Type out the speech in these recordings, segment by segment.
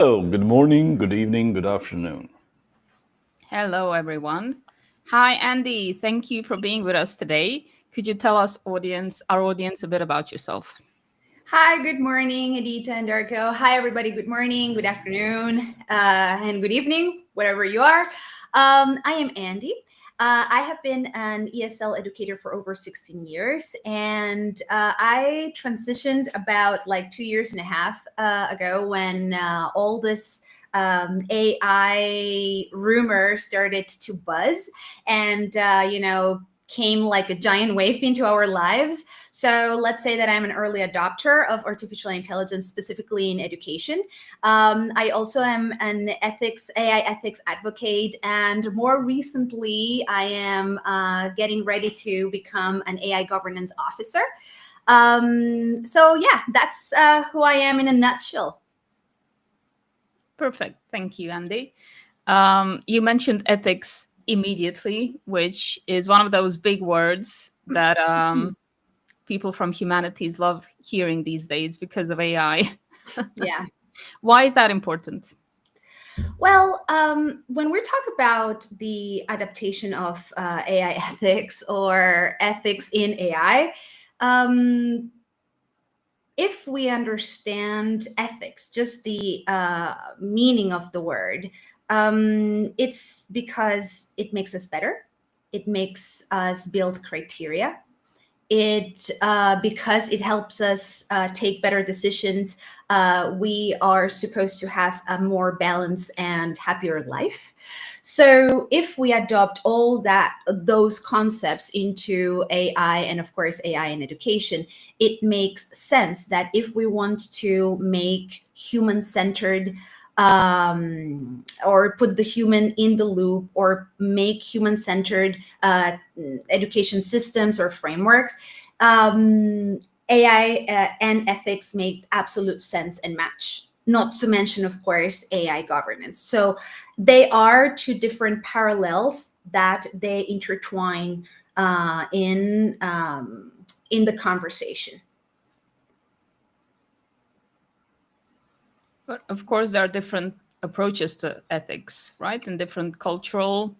Hello, good morning, good evening, good afternoon. Hello, everyone. Hi, Andy. Thank you for being with us today. Could you tell our audience, a bit about yourself? Hi, good morning, Edita and Darko. Hi, everybody. Good morning, good afternoon, and good evening, wherever you are. I am Andy. I have been an ESL educator for over 16 years, and I transitioned about like 2 years and a half ago when all this AI rumor started to buzz and, came like a giant wave into our lives. So let's say that I'm an early adopter of artificial intelligence, specifically in education. I also am an AI ethics advocate, and more recently, I am getting ready to become an AI governance officer. So yeah, that's who I am in a nutshell. Perfect. Thank you, Andy. You mentioned ethics immediately, which is one of those big words that people from humanities love hearing these days because of AI. Yeah. Why is that important? Well, when we talk about the adaptation of AI ethics or ethics in AI, um, if we understand ethics, just the meaning of the word, it's because it makes us better. It makes us build criteria. It because it helps us take better decisions. We are supposed to have a more balanced and happier life. So if we adopt all that those concepts into AI, and of course AI in education, it makes sense that if we want to make human centered, or put the human in the loop, or make human centered education systems or frameworks, AI and ethics make absolute sense and match. Not to mention, of course, AI governance. So they are two different parallels that they intertwine in the conversation. But of course, there are different approaches to ethics, right? And different cultural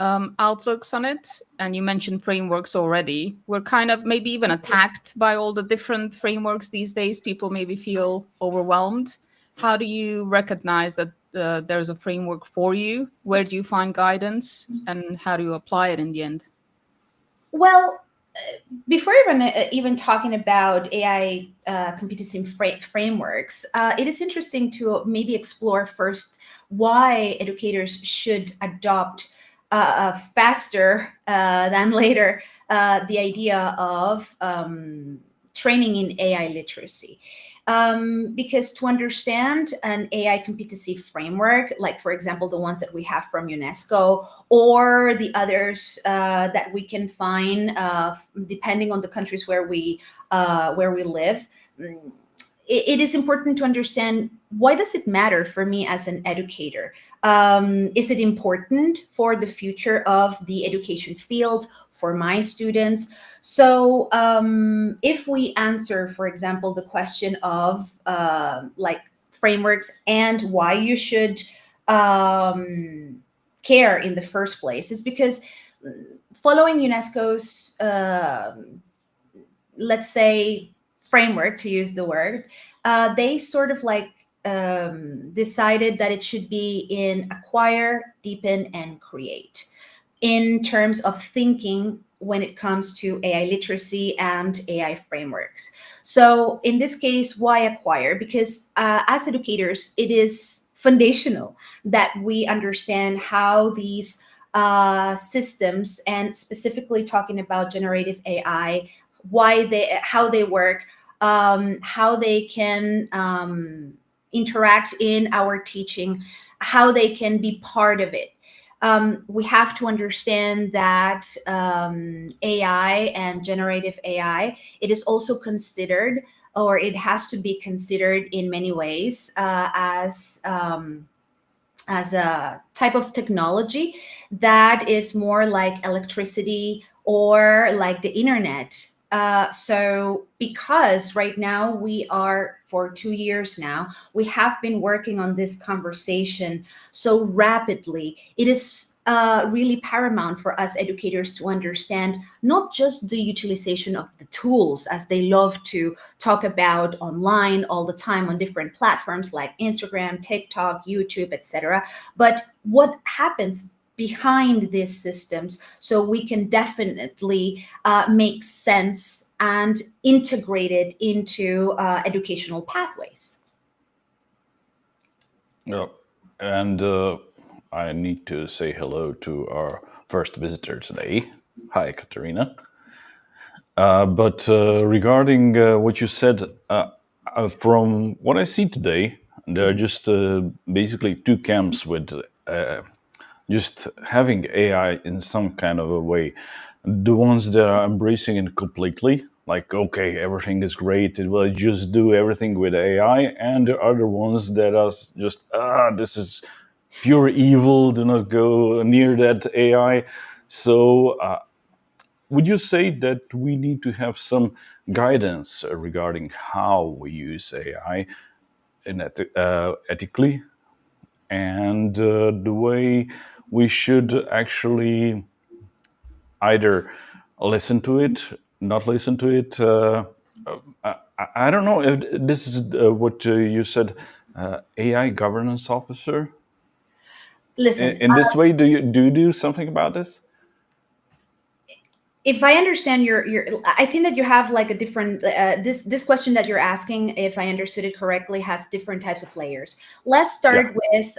outlooks on it. And you mentioned frameworks already. We're kind of maybe even attacked by all the different frameworks these days. People maybe feel overwhelmed. How do you recognize that there's a framework for you? Where do you find guidance? And how do you apply it in the end? Well, before even talking about AI competency frameworks, it is interesting to maybe explore first why educators should adopt faster than later the idea of training in AI literacy. Because to understand an AI competency framework, like for example the ones that we have from UNESCO or the others that we can find depending on the countries where we live, it is important to understand, why does it matter for me as an educator? Is it important for the future of the education field, for my students? So if we answer, for example, the question of like frameworks and why you should care in the first place, is because following UNESCO's let's say framework, to use the word, they sort of like decided that it should be in acquire, deepen, and create in terms of thinking when it comes to AI literacy and AI frameworks. So in this case, why acquire? Because as educators, it is foundational that we understand how these systems, and specifically talking about generative AI, how they work, how they can interact in our teaching, how they can be part of it. We have to understand that AI and generative AI, it is also considered, or it has to be considered in many ways as a type of technology that is more like electricity or like the internet, So because right now we are, for 2 years now, we have been working on this conversation so rapidly, it is really paramount for us educators to understand not just the utilization of the tools, as they love to talk about online all the time on different platforms like Instagram, TikTok, YouTube, etc., but what happens behind these systems, so we can definitely make sense and integrate it into educational pathways. Yeah. And I need to say hello to our first visitor today. Hi, Katerina. But regarding what you said, from what I see today, there are just basically two camps with just having AI in some kind of a way. The ones that are embracing it completely, like, okay, everything is great, it will just do everything with AI, and the other ones that are just, this is pure evil, do not go near that AI. So, would you say that we need to have some guidance regarding how we use AI ethically, and the way we should actually either listen to it, not listen to it? I don't know if this is what you said, AI governance officer. Listen, In this way, do something about this? if I understand I think that you have like a different, this question that you're asking, if I understood it correctly, has different types of layers. Let's Yeah. start with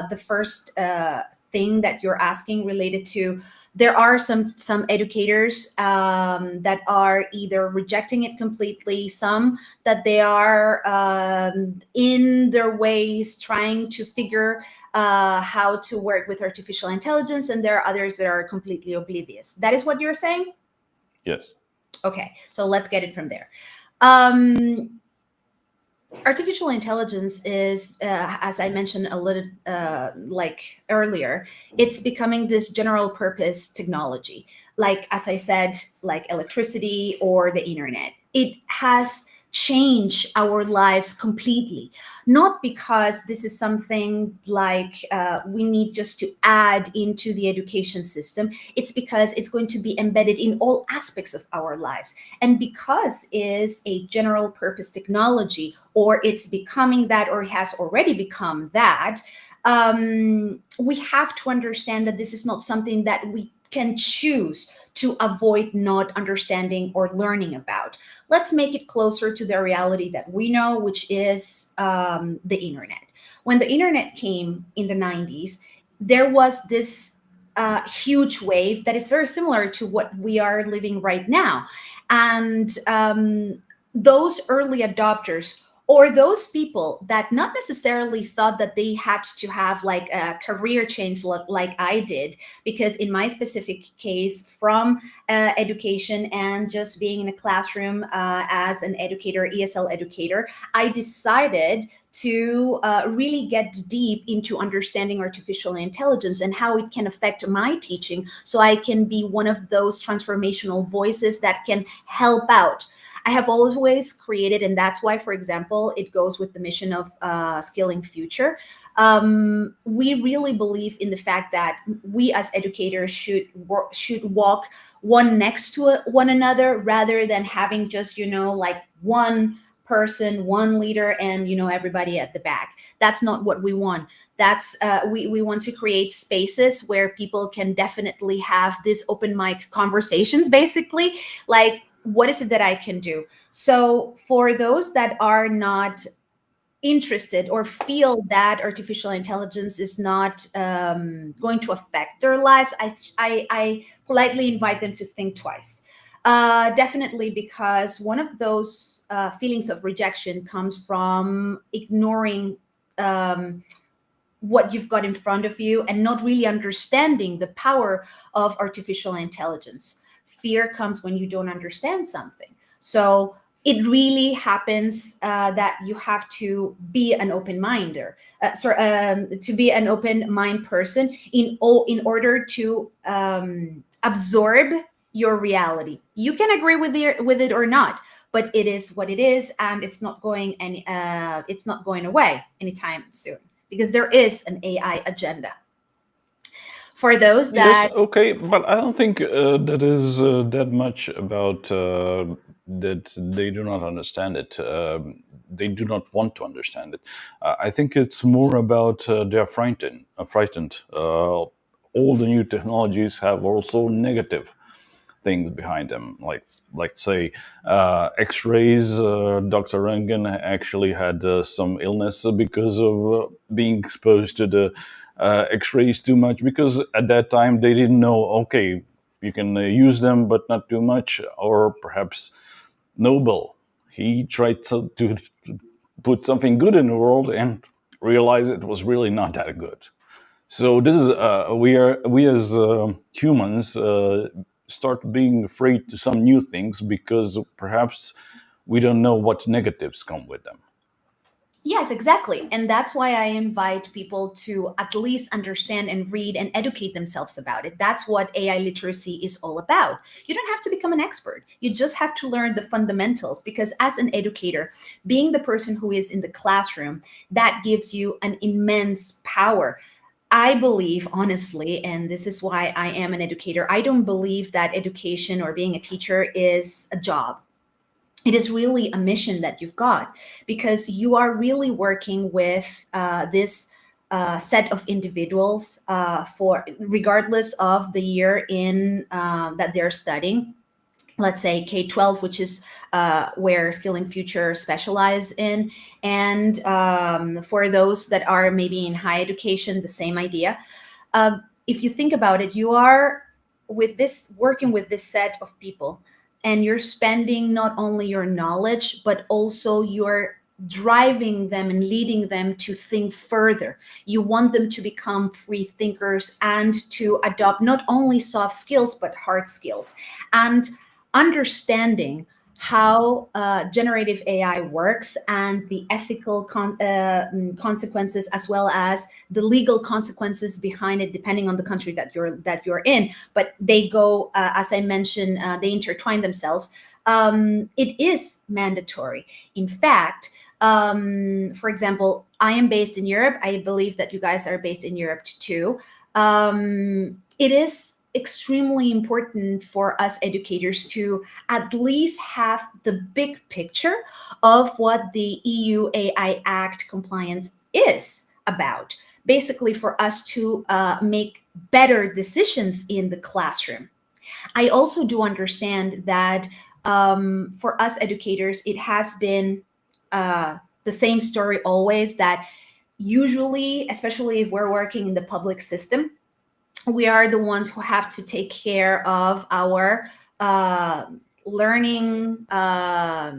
the first thing that you're asking, related to, there are some educators that are either rejecting it completely, some that they are in their ways trying to figure how to work with artificial intelligence, and there are others that are completely oblivious. That is what you're saying? Yes. Okay, so let's get it from there. Artificial intelligence is, as I mentioned a little like earlier, it's becoming this general purpose technology. Like, as I said, like electricity or the internet. It has changed our lives completely. Not because this is something like we need just to add into the education system. It's because it's going to be embedded in all aspects of our lives. And because it is a general purpose technology, or it's becoming that, or it has already become that, we have to understand that this is not something that we can choose to avoid not understanding or learning about. Let's make it closer to the reality that we know, which is the internet. When the internet came in the 90s, there was this huge wave that is very similar to what we are living right now. And those early adopters, or those people that not necessarily thought that they had to have like a career change like I did, because in my specific case, from education and just being in a classroom as an educator, ESL educator, I decided to really get deep into understanding artificial intelligence and how it can affect my teaching, so I can be one of those transformational voices that can help out. I have always created, and that's why, for example, it goes with the mission of Skilling Future. We really believe in the fact that we as educators should walk one next to one another, rather than having just, like one person, one leader, and everybody at the back. That's not what we want. That's we want to create spaces where people can definitely have this open mic conversations, basically, like, what is it that I can do? So for those that are not interested or feel that artificial intelligence is not going to affect their lives, I politely invite them to think twice. Definitely, because one of those feelings of rejection comes from ignoring what you've got in front of you and not really understanding the power of artificial intelligence. Fear comes when you don't understand something. So it really happens that you have to be an open minder, to be an open mind person in order to absorb your reality. You can agree with it or not, but it is what it is, and it's not going away anytime soon, because there is an AI agenda. For those Yes, that okay, but I don't think that is that much about that they do not understand it. They do not want to understand it. I think it's more about they're frightened. Frightened. All the new technologies have also negative things behind them, like say X-rays. Dr. Röntgen actually had some illness because of being exposed to the X-rays too much, because at that time they didn't know, okay, you can use them but not too much, or perhaps Nobel, he tried to put something good in the world and realized it was really not that good. So this is we as humans start being afraid to some new things because perhaps we don't know what negatives come with them. Yes, exactly. And that's why I invite people to at least understand and read and educate themselves about it. That's what AI literacy is all about. You don't have to become an expert. You just have to learn the fundamentals, because as an educator, being the person who is in the classroom, that gives you an immense power. I believe, honestly, and this is why I am an educator, I don't believe that education or being a teacher is a job. It is really a mission that you've got, because you are really working with this set of individuals for regardless of the year in that they're studying. Let's say K-12, which is where Skilling Future specialize in, and for those that are maybe in higher education, the same idea. If you think about it, you are with this working with this set of people, and you're spending not only your knowledge, but also you're driving them and leading them to think further. You want them to become free thinkers and to adopt not only soft skills but hard skills, and understanding how generative AI works and the ethical consequences, as well as the legal consequences behind it, depending on the country that you're in. But they go, as I mentioned, they intertwine themselves. It is mandatory. In fact, for example, I am based in Europe. I believe that you guys are based in Europe too. It is extremely important for us educators to at least have the big picture of what the EU AI Act compliance is about. Basically, for us to make better decisions in the classroom. I also do understand that for us educators, it has been the same story always, that usually, especially if we're working in the public system, we are the ones who have to take care of our learning, our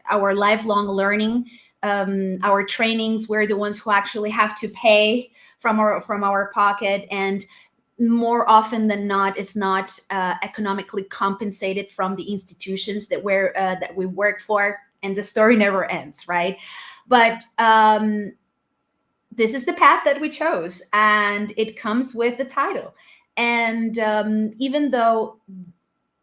lifelong learning, our trainings. We're the ones who actually have to pay from our pocket, and more often than not, is not economically compensated from the institutions that we work for, and the story never ends, right? But this is the path that we chose, and it comes with the title. And even though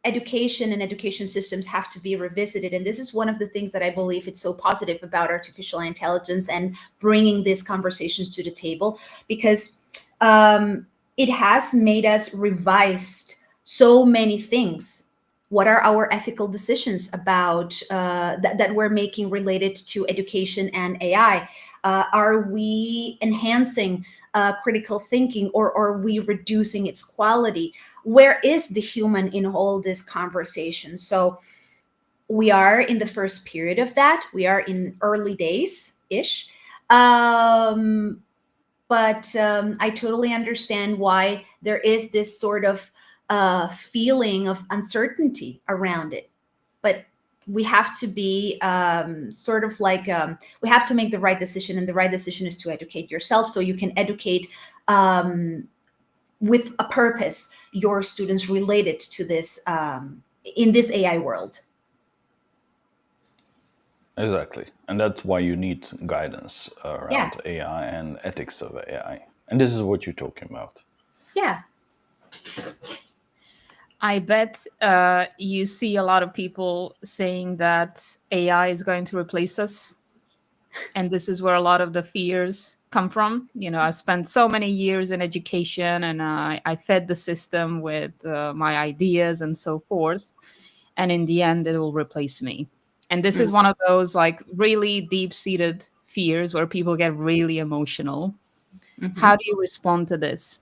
education and education systems have to be revisited, and this is one of the things that I believe it's so positive about artificial intelligence and bringing these conversations to the table, because it has made us revise so many things. What are our ethical decisions about that we're making related to education and AI? Are we enhancing critical thinking, or are we reducing its quality? Where is the human in all this conversation? So we are in the first period of that. We are in early days ish. But I totally understand why there is this sort of feeling of uncertainty around it. But we have to be sort of like, we have to make the right decision, and the right decision is to educate yourself, so you can educate with a purpose your students related to this in this AI world. Exactly, and that's why you need guidance Yeah, around AI and ethics of AI. And this is what you're talking about. yeah. I bet you see a lot of people saying that AI is going to replace us. And this is where a lot of the fears come from. I spent so many years in education, and I fed the system with my ideas and so forth. And in the end, it will replace me. And this is Mm. one of those like really deep seated fears where people get really emotional. How Mhm. do you respond to this?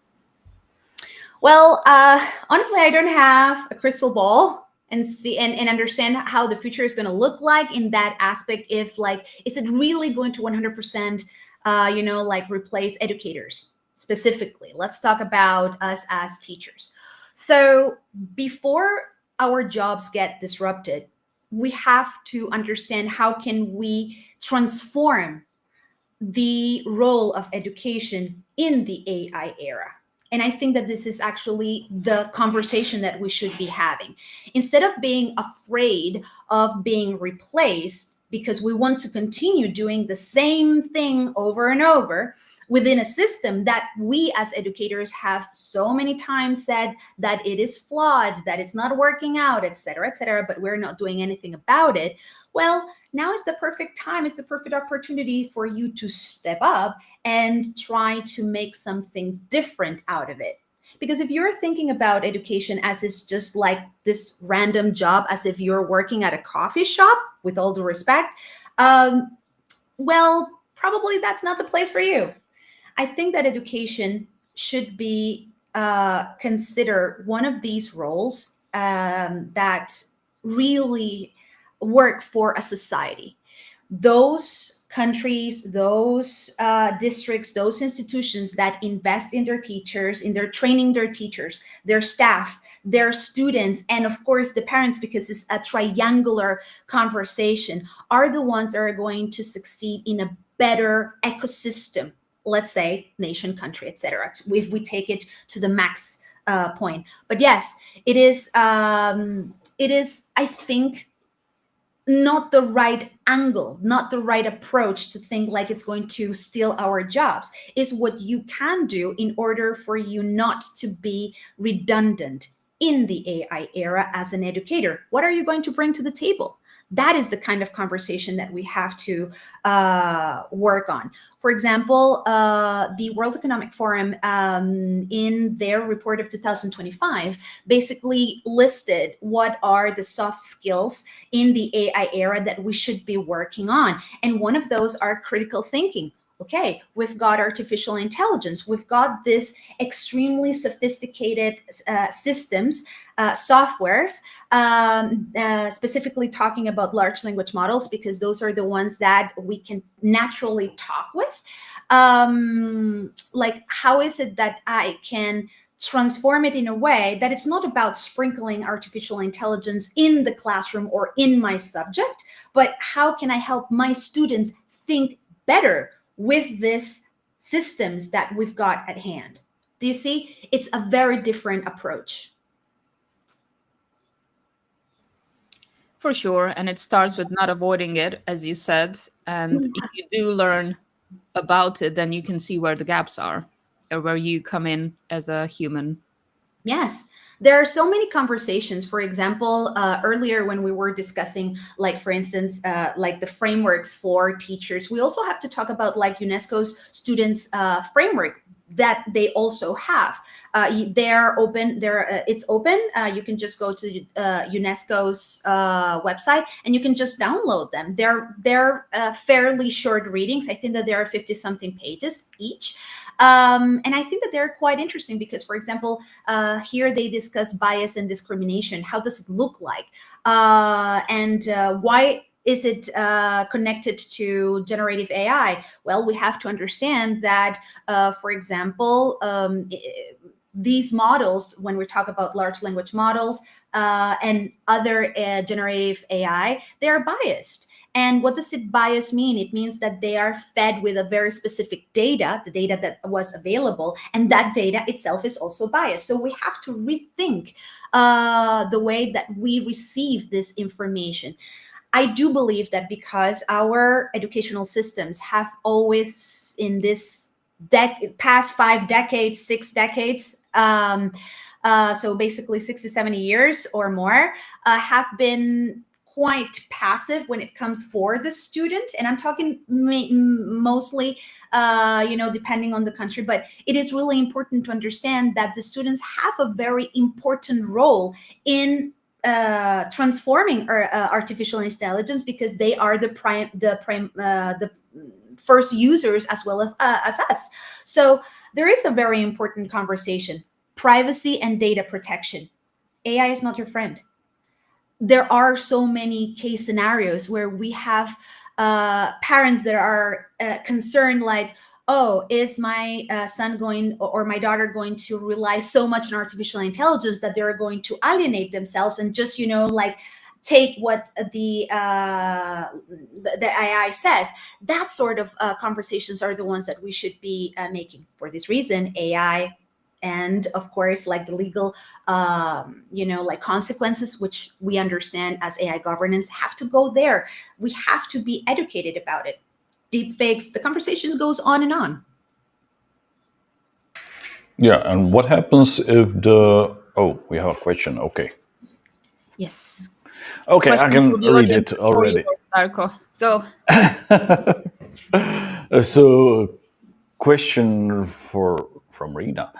Well, honestly, I don't have a crystal ball and see and understand how the future is going to look like in that aspect. If like, is it really going to 100%, like replace educators specifically? Let's talk about us as teachers. So before our jobs get disrupted, we have to understand how can we transform the role of education in the AI era. And I think that this is actually the conversation that we should be having. Instead of being afraid of being replaced because we want to continue doing the same thing over and over within a system that we as educators have so many times said that it is flawed, that it's not working out, et cetera, but we're not doing anything about it. Well, now is the perfect time, it's the perfect opportunity for you to step up and try to make something different out of it. Because if you're thinking about education as it's just like this random job, as if you're working at a coffee shop, with all due respect, well, probably that's not the place for you. I think that education should be considered one of these roles that really work for a society. Those countries, those districts, those institutions that invest in their teachers, in their training their teachers, their staff, their students, and of course the parents, because it's a triangular conversation, are the ones that are going to succeed in a better ecosystem. Let's say nation, country, etc. If we take it to the max point, but yes, it is. It is, I think, not the right angle, not the right approach to think like it's going to steal our jobs. Is what you can do in order for you not to be redundant in the AI era as an educator. What are you going to bring to the table? That is the kind of conversation that we have to work on. For example, the World Economic Forum, in their report of 2025, basically listed what are the soft skills in the AI era that we should be working on. And one of those are critical thinking. Okay, we've got artificial intelligence, we've got this extremely sophisticated systems, softwares, specifically talking about large language models, because those are the ones that we can naturally talk with. Like, how is it that I can transform it in a way that it's not about sprinkling artificial intelligence in the classroom or in my subject, but how can I help my students think better with these systems that we've got at hand? Do you see? It's a very different approach. For sure. And it starts with not avoiding it, as you said. And if you do learn about it, then you can see where the gaps are or where you come in as a human. Yes, there are so many conversations. For example, earlier when we were discussing, like for instance, like the frameworks for teachers, we also have to talk about like UNESCO's students framework that they also have. They're open. It's open. You can just go to UNESCO's website and you can just download them. They're fairly short readings. I think that there are 50 something pages each. And I think that they're quite interesting because, for example, here they discuss bias and discrimination. How does it look like? And why is it connected to generative AI? Well, we have to understand that, for example, these models, when we talk about large language models and other generative AI, they are biased. And what does it bias mean? It means that they are fed with a very specific data, the data that was available, and that data itself is also biased. So we have to rethink the way that we receive this information. I do believe that because our educational systems have always in this past 5 decades, 6 decades, so basically 60, 70 years or more, have been quite passive when it comes for the student. And I'm talking mostly, depending on the country, but it is really important to understand that the students have a very important role in transforming artificial intelligence, because they are the first users as well as us. So there is a very important conversation: privacy and data protection. AI is not your friend. There are so many case scenarios where we have parents that are concerned, like, oh, is my son going or my daughter going to rely so much on artificial intelligence that they're going to alienate themselves and just, like, take what the AI says. That sort of conversations are the ones that we should be making. For this reason, AI, and of course, like the legal like consequences, which we understand as AI governance, have to go there. We have to be educated about it. Deepfakes, the conversation goes on and on. Yeah, and what happens if we have a question. Okay. Yes. Okay, Question I can from the read audience it before already. you go, Darko. Go. So, question from Rina.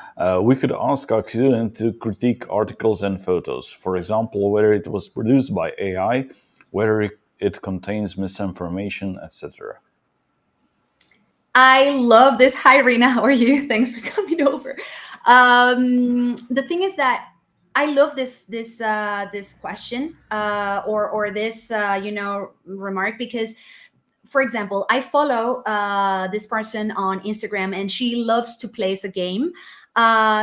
We could ask our student to critique articles and photos. For example, whether it was produced by AI, whether it contains misinformation, etc. I love this. Hi, Rina. How are you? Thanks for coming over. The thing is that I love this question or this remark, because, for example, I follow this person on Instagram, and she loves to play a game.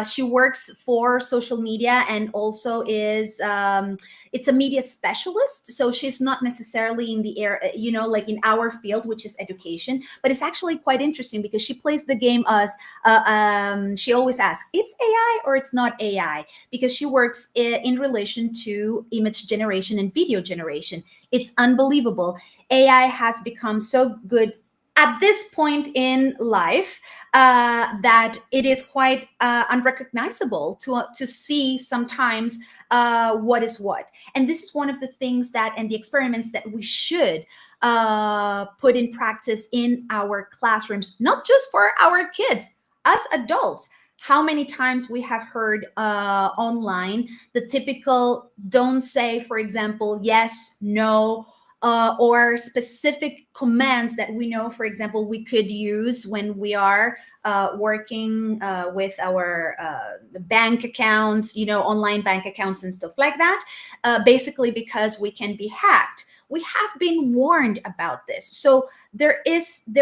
She works for social media and also is it's a media specialist. So she's not necessarily in the air, like in our field, which is education. But it's actually quite interesting because she plays the game as she always asks, it's AI or it's not AI, because she works in relation to image generation and video generation. It's unbelievable. AI has become so good at this point in life that it is quite unrecognizable to see sometimes what is what. And this is one of the things and the experiments that we should put in practice in our classrooms, not just for our kids, us adults. How many times we have heard online the typical don't say, for example, yes, no, or specific commands that we know, for example, we could use when we are working with our bank accounts, online bank accounts and stuff like that, basically because we can be hacked. We have been warned about this. So there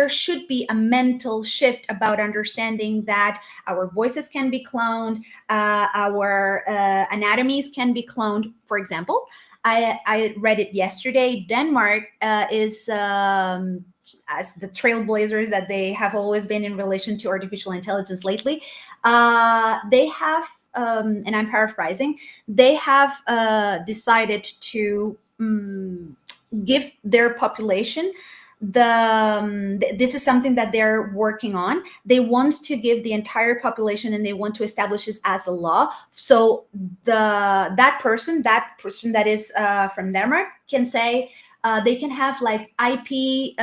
should be a mental shift about understanding that our voices can be cloned, our anatomies can be cloned. For example, I read it yesterday. Denmark is as the trailblazers that they have always been in relation to artificial intelligence lately. They have, and I'm paraphrasing, they have decided to give their population this is something that they're working on. They want to give the entire population, and they want to establish this as a law. So that person that is from Denmark can say they can have like IP.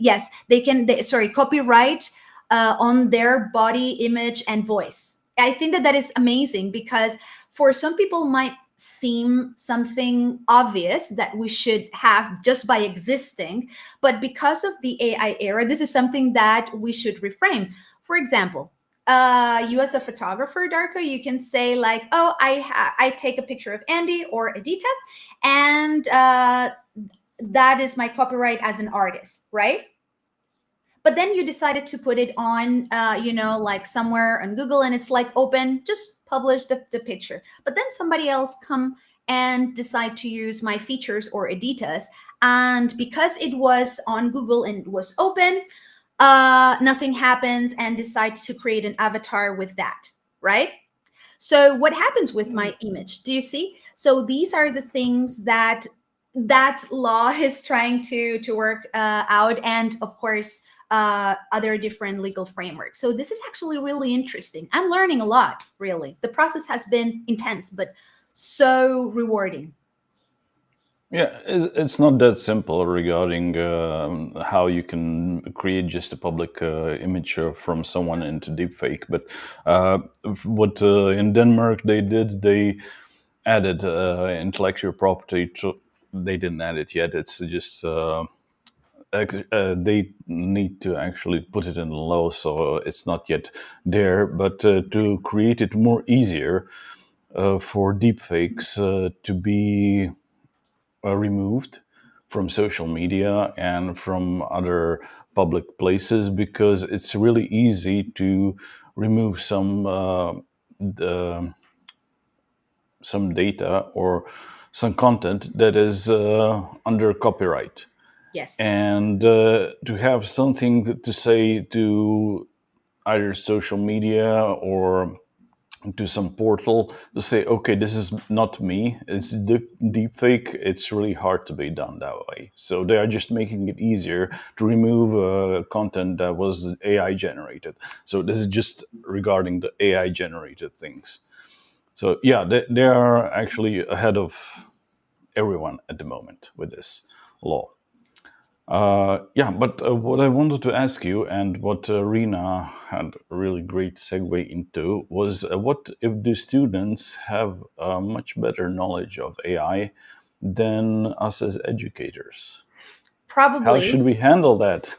Yes, they can. Copyright on their body, image, and voice. I think that is amazing, because for some people might seem something obvious that we should have just by existing, but because of the AI era, this is something that we should reframe. For example, you as a photographer, Darko, you can say like, oh, I take a picture of Andy or Edita, and that is my copyright as an artist, right? But then you decided to put it on, like somewhere on Google, and it's like open, just publish the picture. But then somebody else come and decide to use my features or Editas. And because it was on Google and it was open, nothing happens, and decide to create an avatar with that, right? So what happens with my image? Do you see? So these are the things that law is trying to work out. And of course, other different legal frameworks. So this is actually really interesting. I'm learning a lot, really. The process has been intense, but so rewarding. Yeah, it's not that simple regarding how you can create just a public image from someone into deepfake. But what in Denmark they did, they added intellectual property to. They didn't add it yet. It's just they need to actually put it in the law, so it's not yet there. But to create it more easier for deepfakes to be removed from social media and from other public places, because it's really easy to remove some data or some content that is under copyright, Yes. and to have something to say to either social media or to some portal to say, okay, this is not me, it's deep fake. It's really hard to be done that way. So they are just making it easier to remove content that was AI generated. So this is just regarding the AI generated things. So yeah, they are actually ahead of everyone at the moment with this law. Yeah, but what I wanted to ask you, and what Rena had a really great segue into, was what if the students have much better knowledge of AI than us as educators? How should Probably. we handle that?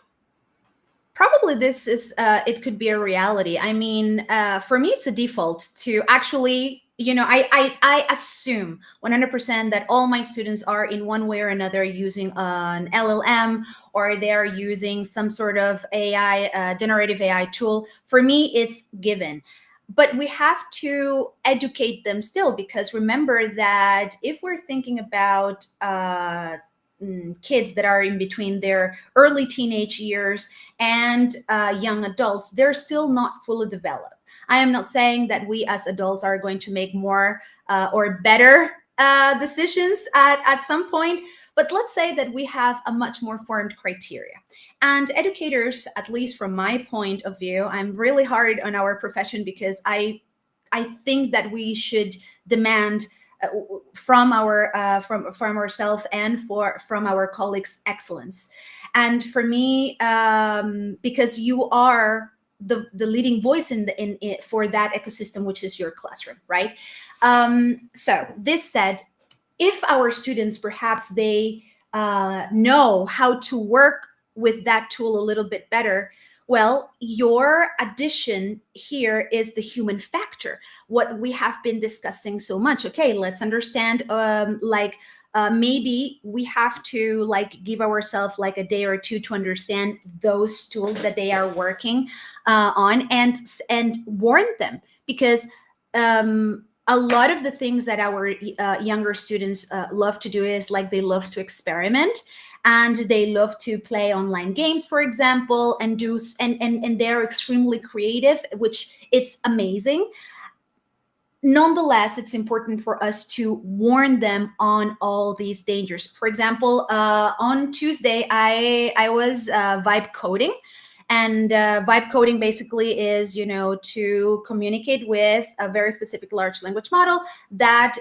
Probably this is it could be a reality. I mean, for me it's a default to actually, I assume 100% that all my students are in one way or another using an LLM, or they're using some sort of AI, generative AI tool. For me it's given, but we have to educate them still, because remember that if we're thinking about kids that are in between their early teenage years and young adults, they're still not fully developed. I am not saying that we as adults are going to make more or better decisions at some point, but let's say that we have a much more formed criteria. And educators, at least from my point of view, I'm really hard on our profession, because I think that we should demand from from ourselves and from our colleagues excellence. And for me, because you are the leading voice in for that ecosystem, which is your classroom, right? So this said, if our students perhaps they know how to work with that tool a little bit better, well, your addition here is the human factor, what we have been discussing so much. Okay, let's understand, maybe we have to like give ourselves like a day or two to understand those tools that they are working on, and warn them, because a lot of the things that our younger students love to do is like they love to experiment, and they love to play online games, for example, and and they're extremely creative, which it's amazing. Nonetheless, it's important for us to warn them on all these dangers. For example, on Tuesday, I was vibe coding, and vibe coding basically is, to communicate with a very specific large language model that,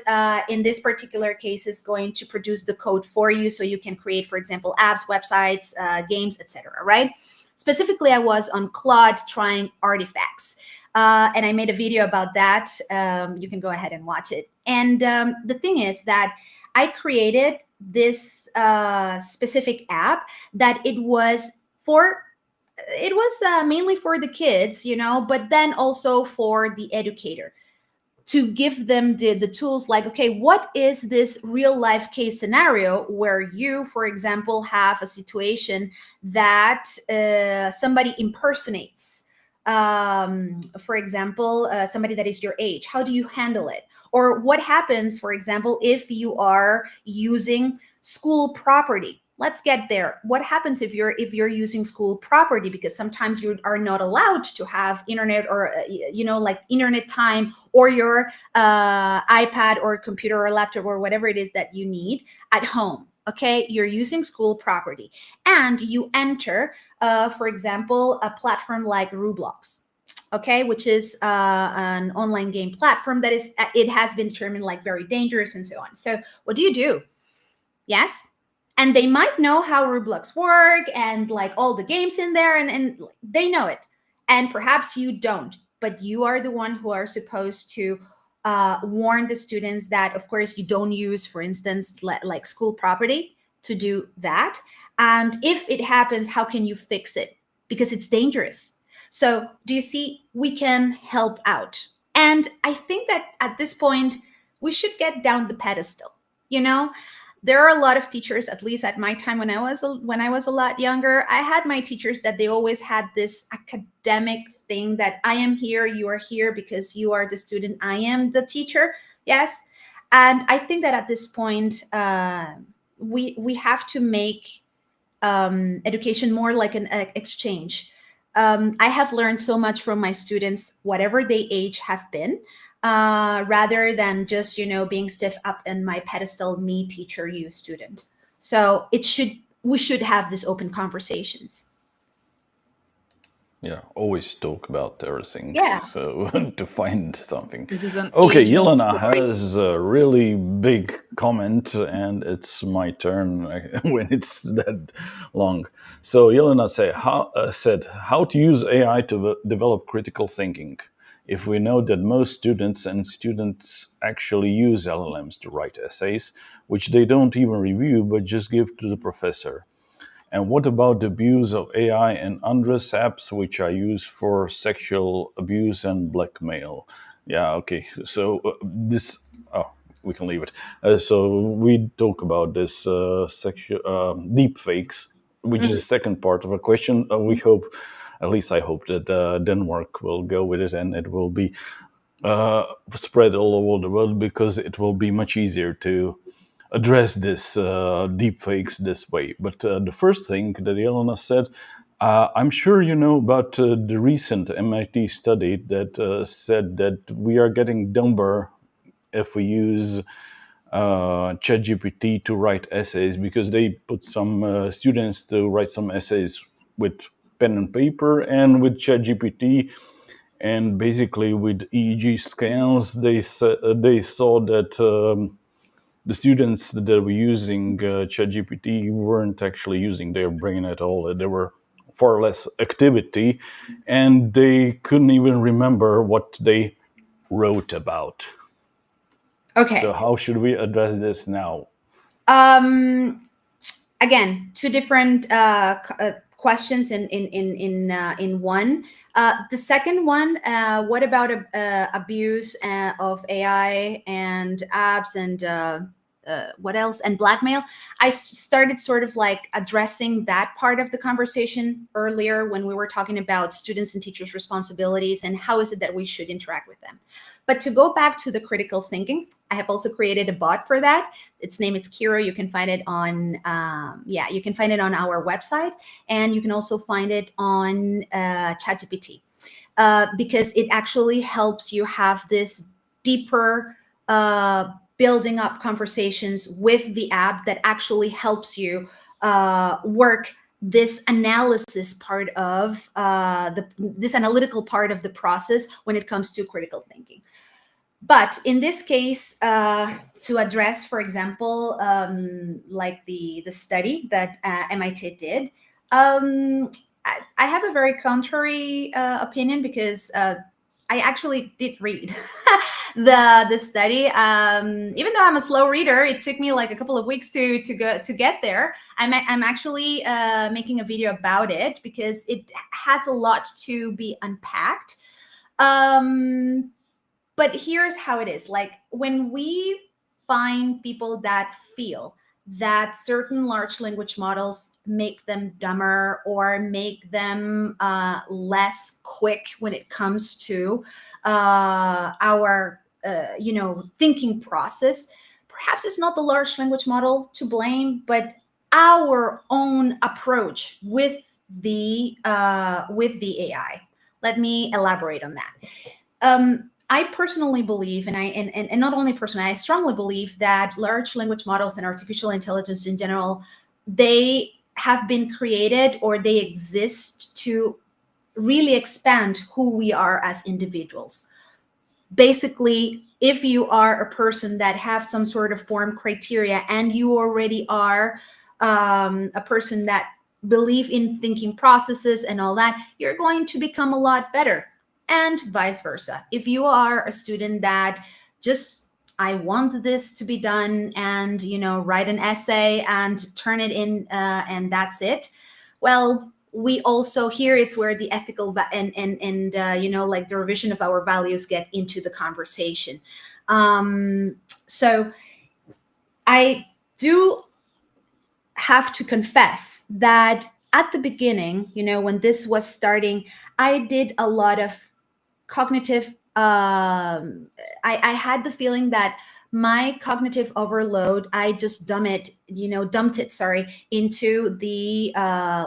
in this particular case, is going to produce the code for you, so you can create, for example, apps, websites, games, etc. Right? Specifically, I was on Claude trying artifacts. And I made a video about that. You can go ahead and watch it. And the thing is that I created this specific app that it was mainly for the kids, but then also for the educator, to give them the tools, like, okay, what is this real life case scenario where you, for example, have a situation that somebody impersonates, for example, somebody that is your age. How do you handle it? Or what happens, for example, if you are using school property? Let's get there. What happens if you're using school property? Because sometimes you are not allowed to have internet, or like internet time, or your iPad or computer or laptop or whatever it is that you need at home. Okay, you're using school property, and you enter, for example, a platform like Roblox, okay, which is an online game platform that is, it has been determined like very dangerous and so on. So what do? Yes, and they might know how Roblox work and like all the games in there, and they know it, and perhaps you don't, but you are the one who are supposed to warn the students that, of course, you don't use, for instance, like school property to do that. And if it happens, how can you fix it? Because it's dangerous. So do you see, we can help out. And I think that at this point, we should get down the pedestal. There are a lot of teachers, at least at my time when I was a lot younger, I had my teachers that they always had this academic thing that I am here, you are here because you are the student, I am the teacher. Yes. And I think that at this point, we have to make education more like an exchange. I have learned so much from my students, whatever they age have been, rather than just, being stiff up in my pedestal, me teacher, you student. So we should have these open conversations. Yeah, always talk about everything. Yeah. So to find something. This is an Okay, age-old Yelena story. has a really big comment, and it's my turn when it's that long. So Yelena said how to use AI to develop critical thinking. If we know that most students actually use LLMs to write essays, which they don't even review but just give to the professor. And what about the abuse of AI and undress apps, which are used for sexual abuse and blackmail? Yeah, okay. So we can leave it. So we talk about this deep fakes, which is the second part of a question. We hope, at least I hope, that Denmark will go with it and it will be spread all over the world, because it will be much easier to address this deep fakes this way. But the first thing that Elena said, I'm sure you know about the recent MIT study that said that we are getting dumber if we use ChatGPT to write essays, because they put some students to write some essays with pen and paper, and with ChatGPT and basically with EEG scans, they saw that the students that were using ChatGPT weren't actually using their brain at all. There were far less activity, and they couldn't even remember what they wrote about. Okay. So how should we address this now? Again, two different questions in one. The second one, what about abuse of AI and apps and what else, and blackmail? I started sort of like addressing that part of the conversation earlier when we were talking about students and teachers' responsibilities and how is it that we should interact with them. But to go back to the critical thinking, I have also created a bot for that. Its name is Kiro. You can find it on, you can find it on our website, and you can also find it on ChatGPT, because it actually helps you have this deeper building up conversations with the app that actually helps you work this analysis part of this analytical part of the process when it comes to critical thinking. But in this case, to address, for example, like the study that MIT did, I have a very contrary opinion, because I actually did read the study. Even though I'm a slow reader, it took me like a couple of weeks to get there. I'm actually making a video about it because it has a lot to be unpacked. But here's how it is. Like, when we find people that feel that certain large language models make them dumber or make them less quick when it comes to our thinking process, perhaps it's not the large language model to blame, but our own approach with the AI. Let me elaborate on that. I personally believe, and not only personally, I strongly believe that large language models and artificial intelligence in general, they have been created, or they exist to really expand who we are as individuals. Basically, if you are a person that have some sort of form criteria, and you already are a person that believe in thinking processes and all that, you're going to become a lot better. And vice versa. If you are a student that just, I want this to be done, and write an essay and turn it in, and that's it. Well, we also, here it's where the ethical and like the revision of our values get into the conversation. So I do have to confess that at the beginning, when this was starting, I did a lot of cognitive, I had the feeling that my cognitive overload, I just dumped it, into the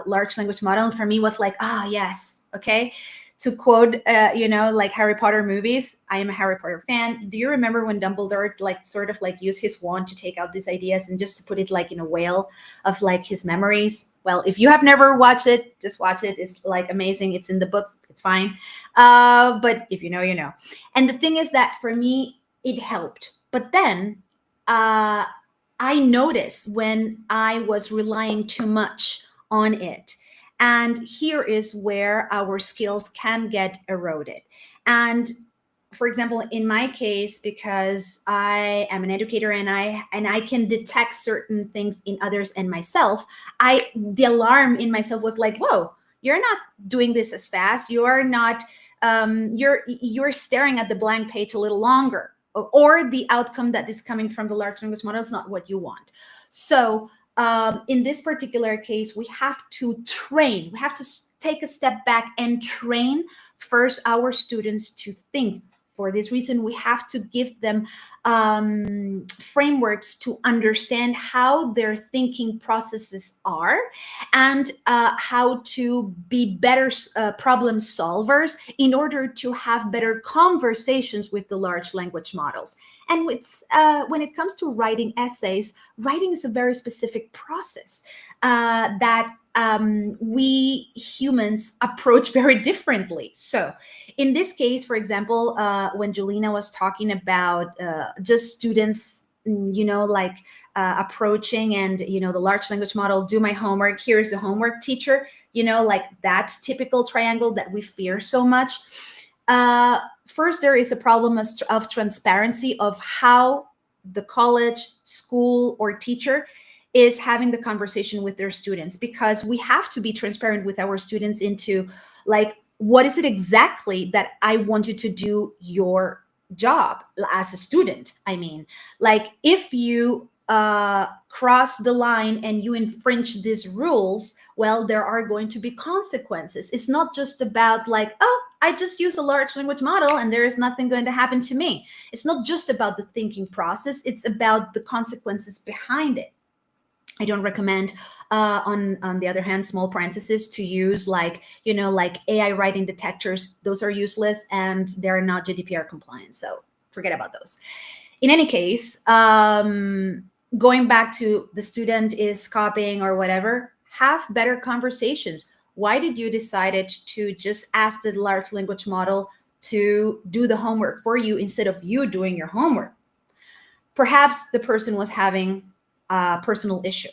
large language model. And for me was like, yes, okay. To quote, like Harry Potter movies, I am a Harry Potter fan. Do you remember when Dumbledore sort of used his wand to take out these ideas and just to put it in a whale of his memories? Well, if you have never watched it, just watch it. It's amazing. It's in the books. It's fine. But if you know, you know. And the thing is that for me, it helped. But then I noticed when I was relying too much on it. And here is where our skills can get eroded. And for example, in my case, because I am an educator and I can detect certain things in others and myself, the alarm in myself was like, whoa, you're not doing this as fast. You're not, you're staring at the blank page a little longer, or the outcome that is coming from the large language model is not what you want. So in this particular case, we have to train. We have to take a step back and train first our students to think. For this reason, we have to give them frameworks to understand how their thinking processes are, and how to be better problem solvers in order to have better conversations with the large language models. And when it comes to writing essays, writing is a very specific process that we humans approach very differently. So in this case, for example, when Julina was talking about just students, approaching and, the large language model, do my homework, here's the homework, teacher, that typical triangle that we fear so much. First, there is a problem of transparency of how the college, school, or teacher is having the conversation with their students, because we have to be transparent with our students into what is it exactly that I want you to do your job as a student. I mean, if you cross the line and you infringe these rules, well, there are going to be consequences. It's not just about I just use a large language model and there is nothing going to happen to me. It's not just about the thinking process. It's about the consequences behind it. I don't recommend, on the other hand, small parentheses, to use AI writing detectors. Those are useless and they're not GDPR compliant. So forget about those. In any case, going back to the student is copying or whatever, have better conversations. Why did you decide to just ask the large language model to do the homework for you instead of you doing your homework? Perhaps the person was having a personal issue.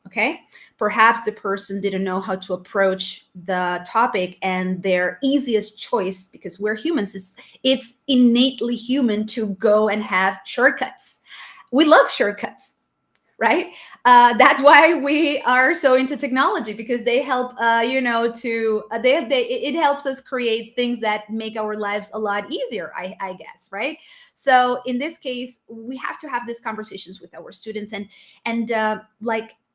Okay, perhaps the person didn't know how to approach the topic, and their easiest choice, because we're humans, it's innately human to go and have shortcuts. We love shortcuts, right? That's why we are so into technology, because they help, it helps us create things that make our lives a lot easier, I guess, right? So in this case, we have to have these conversations with our students and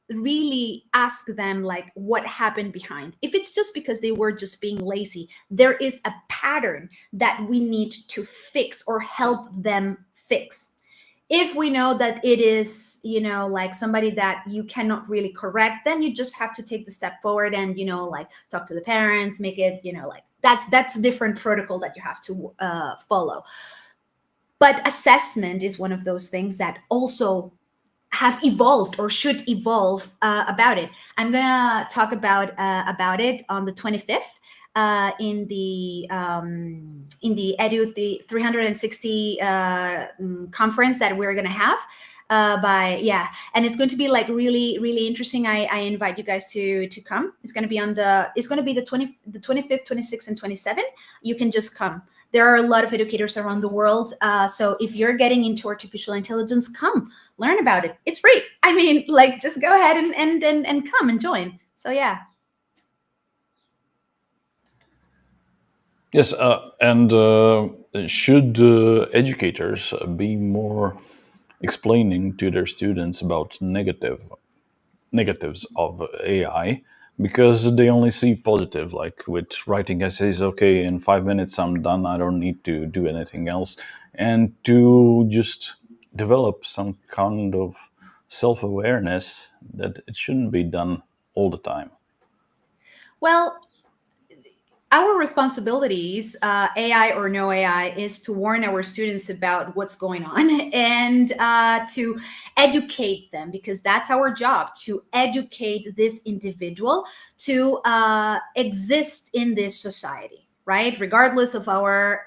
really ask them what happened behind. If it's just because they were just being lazy, there is a pattern that we need to fix or help them fix. If we know that it is, somebody that you cannot really correct, then you just have to take the step forward and, talk to the parents, make it, that's a different protocol that you have to follow. But assessment is one of those things that also have evolved or should evolve about it. I'm gonna talk about it on the 25th in the Edu the 360 conference that we're gonna have. And it's going to be like really, really interesting. I invite you guys to come. It's going to be the 25th, 26th, and 27th. You can just come. There are a lot of educators around the world. So if you're getting into artificial intelligence, come learn about it. It's free. I mean, like, just go ahead and come and join. So yeah. Yes, and should educators be more explaining to their students about negatives of AI, because they only see positive, like with writing essays, okay, in 5 minutes I'm done, I don't need to do anything else, and to just develop some kind of self-awareness that it shouldn't be done all the time. Well, our responsibilities, AI or no AI, is to warn our students about what's going on and to educate them, because that's our job, to educate this individual to exist in this society, right? Regardless of our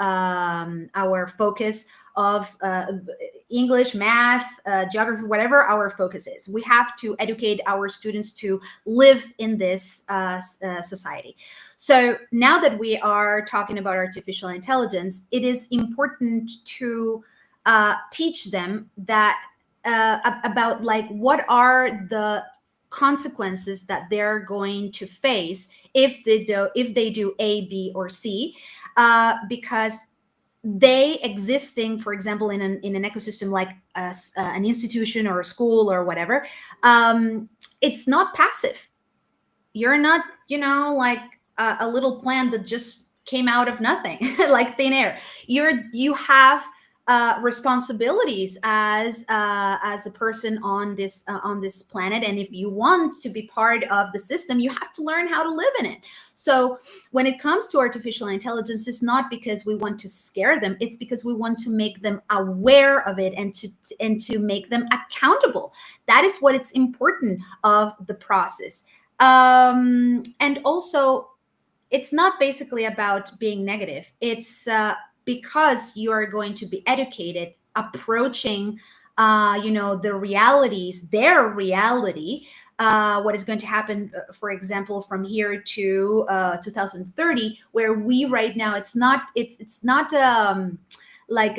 focus of English, math, geography, whatever our focus is. We have to educate our students to live in this society. So now that we are talking about artificial intelligence, it is important to teach them that about like what are the consequences that they're going to face if they do A, B, or C, because they existing, for example, in an ecosystem like an institution or a school or whatever, it's not passive. You're not, like a little plant that just came out of nothing, like thin air. You have responsibilities as a person on this planet, and if you want to be part of the system, you have to learn how to live in it. So when it comes to artificial intelligence, it's not because we want to scare them, it's because we want to make them aware of it and to make them accountable. That is what it's important of the process. And also, it's not basically about being negative. It's because you are going to be educated, approaching, the realities, their reality, what is going to happen, for example, from here to 2030, where we right now, it's not like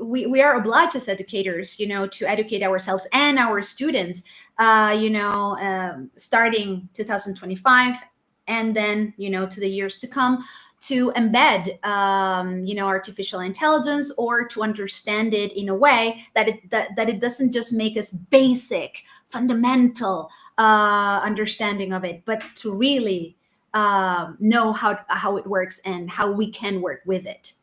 we are obliged as educators, to educate ourselves and our students, starting 2025, and then, to the years to come, to embed, artificial intelligence, or to understand it in a way that it doesn't just make us basic, fundamental understanding of it, but to really know how it works and how we can work with it.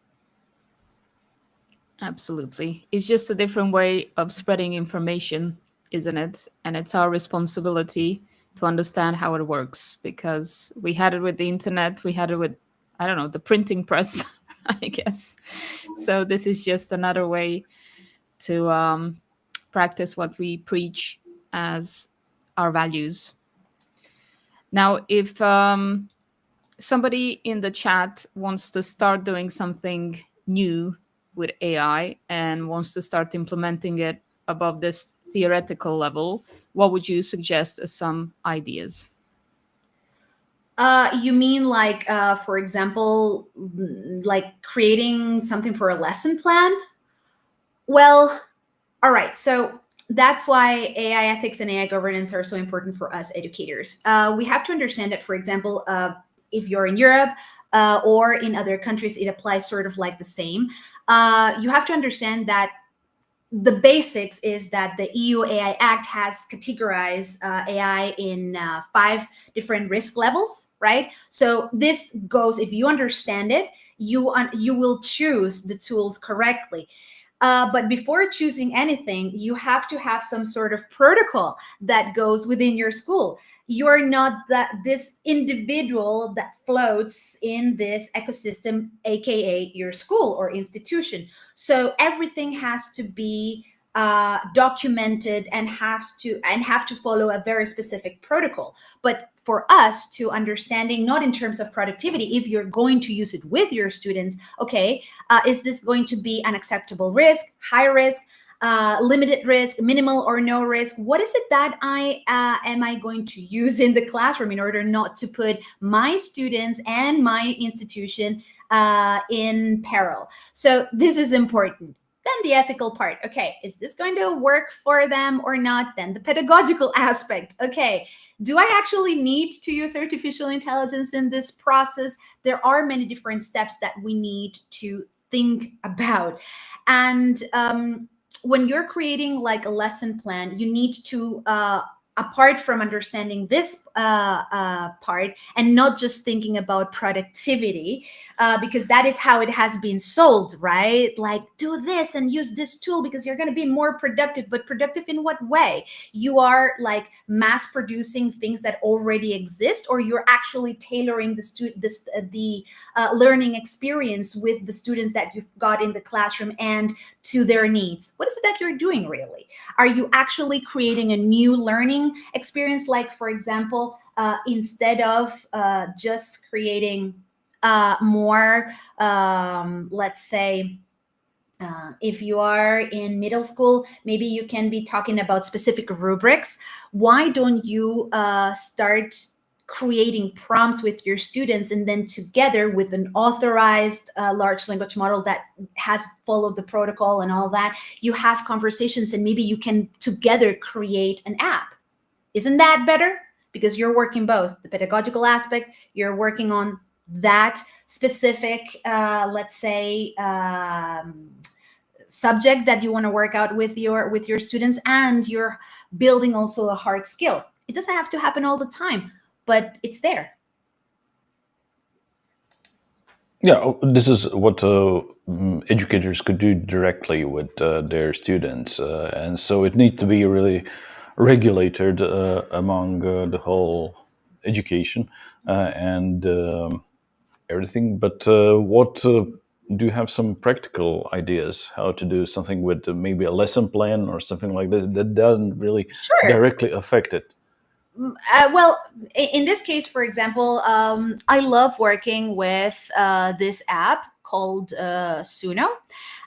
Absolutely. It's just a different way of spreading information, isn't it? And it's our responsibility to understand how it works, because we had it with the internet, we had it with, I don't know, the printing press, I guess. So this is just another way to practice what we preach as our values. Now, if somebody in the chat wants to start doing something new with AI and wants to start implementing it above this theoretical level, what would you suggest as some ideas? You mean like, for example, like creating something for a lesson plan? Well, all right. So that's why AI ethics and AI governance are so important for us educators. We have to understand that, for example, if you're in Europe or in other countries, it applies sort of like the same. You have to understand that the basics is that the EU AI Act has categorized AI in 5 different risk levels, right? So this goes, if you understand it, you will choose the tools correctly. But before choosing anything, you have to have some sort of protocol that goes within your school. you're not this individual that floats in this ecosystem, aka your school or institution. So everything has to be documented and have to follow a very specific protocol. But for us to understanding, not in terms of productivity, if you're going to use it with your students, okay, is this going to be an acceptable risk, high risk, limited risk, minimal or no risk? What is it that am I going to use in the classroom in order not to put my students and my institution in peril? So this is important. Then the ethical part. Okay, is this going to work for them or not? Then the pedagogical aspect. Okay, do I actually need to use artificial intelligence in this process? There are many different steps that we need to think about. And when you're creating like a lesson plan, you need to apart from understanding this part and not just thinking about productivity, because that is how it has been sold, right? Like, do this and use this tool because you're going to be more productive. But productive in what way? You are like mass producing things that already exist, or you're actually tailoring the learning experience with the students that you've got in the classroom and to their needs. What is it that you're doing really? Are you actually creating a new learning experience? Like, for example, instead of just creating more, let's say, if you are in middle school, maybe you can be talking about specific rubrics. Why don't you start creating prompts with your students, and then together with an authorized large language model that has followed the protocol and all that, you have conversations, and maybe you can together create an app. Isn't that better? Because you're working both the pedagogical aspect, you're working on that specific, let's say, subject that you want to work out with your students, and you're building also a hard skill. It doesn't have to happen all the time, but it's there. Yeah, this is what educators could do directly with their students, and so it needs to be really regulated among the whole education and everything. But do you have some practical ideas how to do something with maybe a lesson plan or something like this that doesn't really Sure. directly affect it? Well, in this case, for example, I love working with this app called Suno.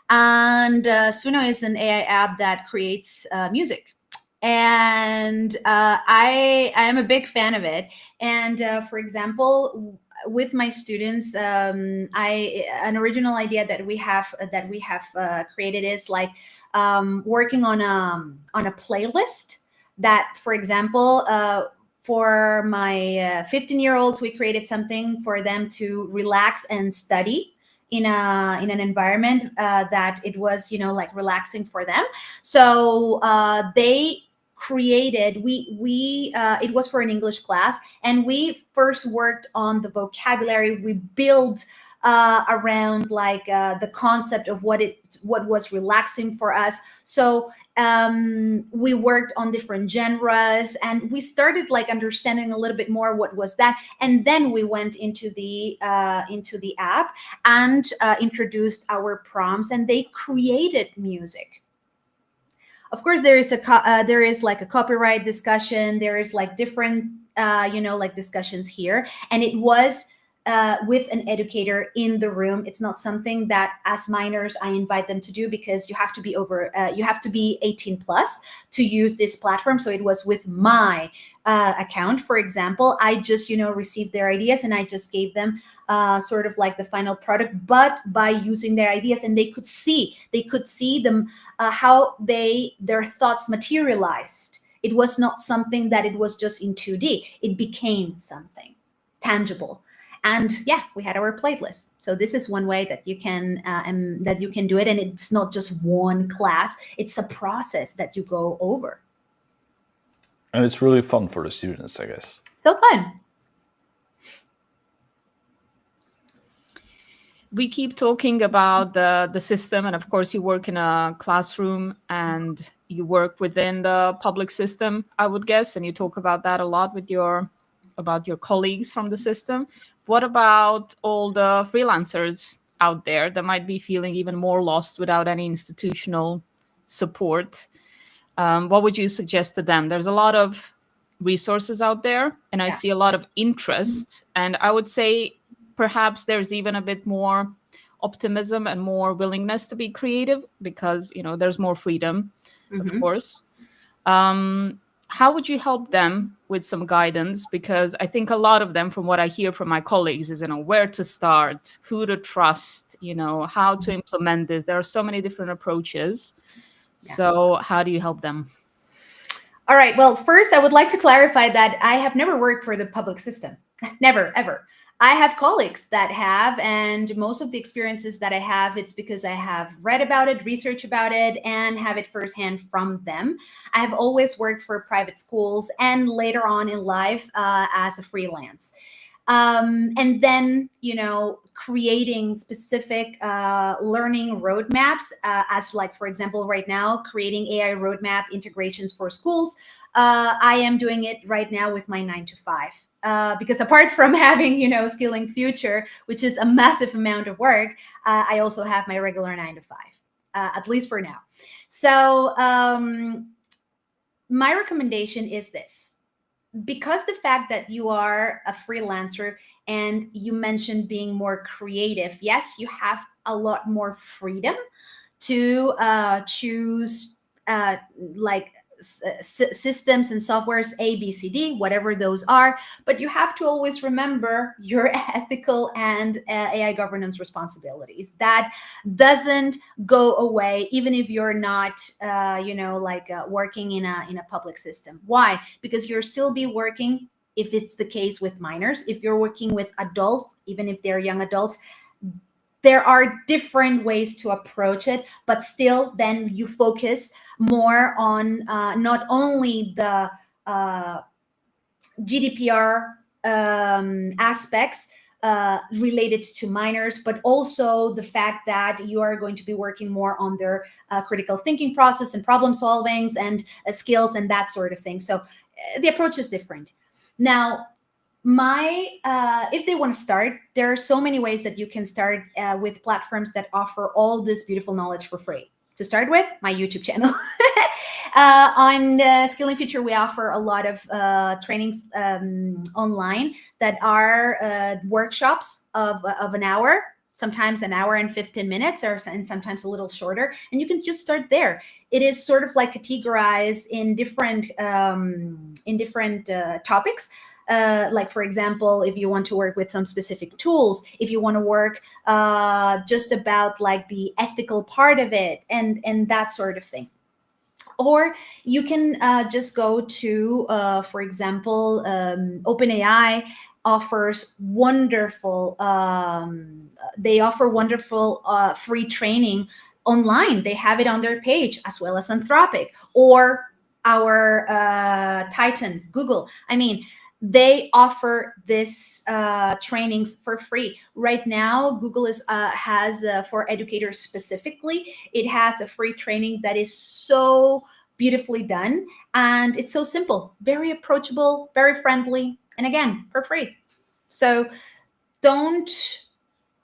And Suno is an AI app that creates music. And I am a big fan of it. And for example, with my students, an original idea that we have created is like working on a playlist that, for example, for my 15-year-olds, we created something for them to relax and study in an environment that it was, like relaxing for them. So they created, we it was for an English class, and we first worked on the vocabulary. We built around like the concept of what was relaxing for us. So we worked on different genres, and we started like understanding a little bit more what was that, and then we went into the app and introduced our prompts, and they created music. Of course, there is like a copyright discussion. There is like different like discussions here, and it was with an educator in the room. It's not something that as minors I invite them to do, because you have to be you have to be 18 plus to use this platform. So it was with my account, for example. I just received their ideas, and I just gave them sort of like the final product, but by using their ideas, and they could see them how their thoughts materialized. It was not something that it was just in 2D. It became something tangible. And yeah, we had our playlist. So this is one way that you can do it, and it's not just one class. It's a process that you go over. And it's really fun for the students, I guess. So fun. We keep talking about the system, and of course you work in a classroom, and you work within the public system, I would guess, and you talk about that a lot with your colleagues from the system. What about all the freelancers out there that might be feeling even more lost without any institutional support? What would you suggest to them? There's a lot of resources out there, and I Yeah. see a lot of interest. And I would say perhaps there's even a bit more optimism and more willingness to be creative because, there's more freedom, of course. How would you help them with some guidance? Because I think a lot of them, from what I hear from my colleagues, is, where to start, who to trust, how to implement this. There are so many different approaches. Yeah. So how do you help them? All right. Well, first, I would like to clarify that I have never worked for the public system. Never, ever. I have colleagues that have, and most of the experiences that I have, it's because I have read about it, researched about it, and have it firsthand from them. I have always worked for private schools and later on in life as a freelance. And then, creating specific learning roadmaps as like, for example, right now, creating AI roadmap integrations for schools. I am doing it right now with my 9-to-5. Because apart from having, Skilling Future, which is a massive amount of work, I also have my regular 9-to-5, at least for now. So my recommendation is this. Because the fact that you are a freelancer and you mentioned being more creative, yes, you have a lot more freedom to choose systems and softwares A, B, C, D, whatever those are. But you have to always remember your ethical and AI governance responsibilities. That doesn't go away, even if you're not, working in a public system. Why? Because you'll still be working, if it's the case with minors, if you're working with adults, even if they're young adults, there are different ways to approach it, but still then you focus more on not only the GDPR aspects related to minors, but also the fact that you are going to be working more on their critical thinking process and problem solvings and skills and that sort of thing. So the approach is different. Now, if they want to start, there are so many ways that you can start with platforms that offer all this beautiful knowledge for free. To start with, my YouTube channel. On Skilling Future, we offer a lot of trainings online that are workshops of an hour, sometimes an hour and 15 minutes, and sometimes a little shorter. And you can just start there. It is sort of like categorized in different topics. Like, for example, if you want to work with some specific tools, if you want to work just about like the ethical part of it and that sort of thing. Or you can just go to, for example, OpenAI offers wonderful, they offer wonderful free training online. They have it on their page, as well as Anthropic or our Titan, Google. I mean, they offer this trainings for free. Right now, Google has for educators specifically, it has a free training that is so beautifully done, and it's so simple, very approachable, very friendly, and again, for free. So don't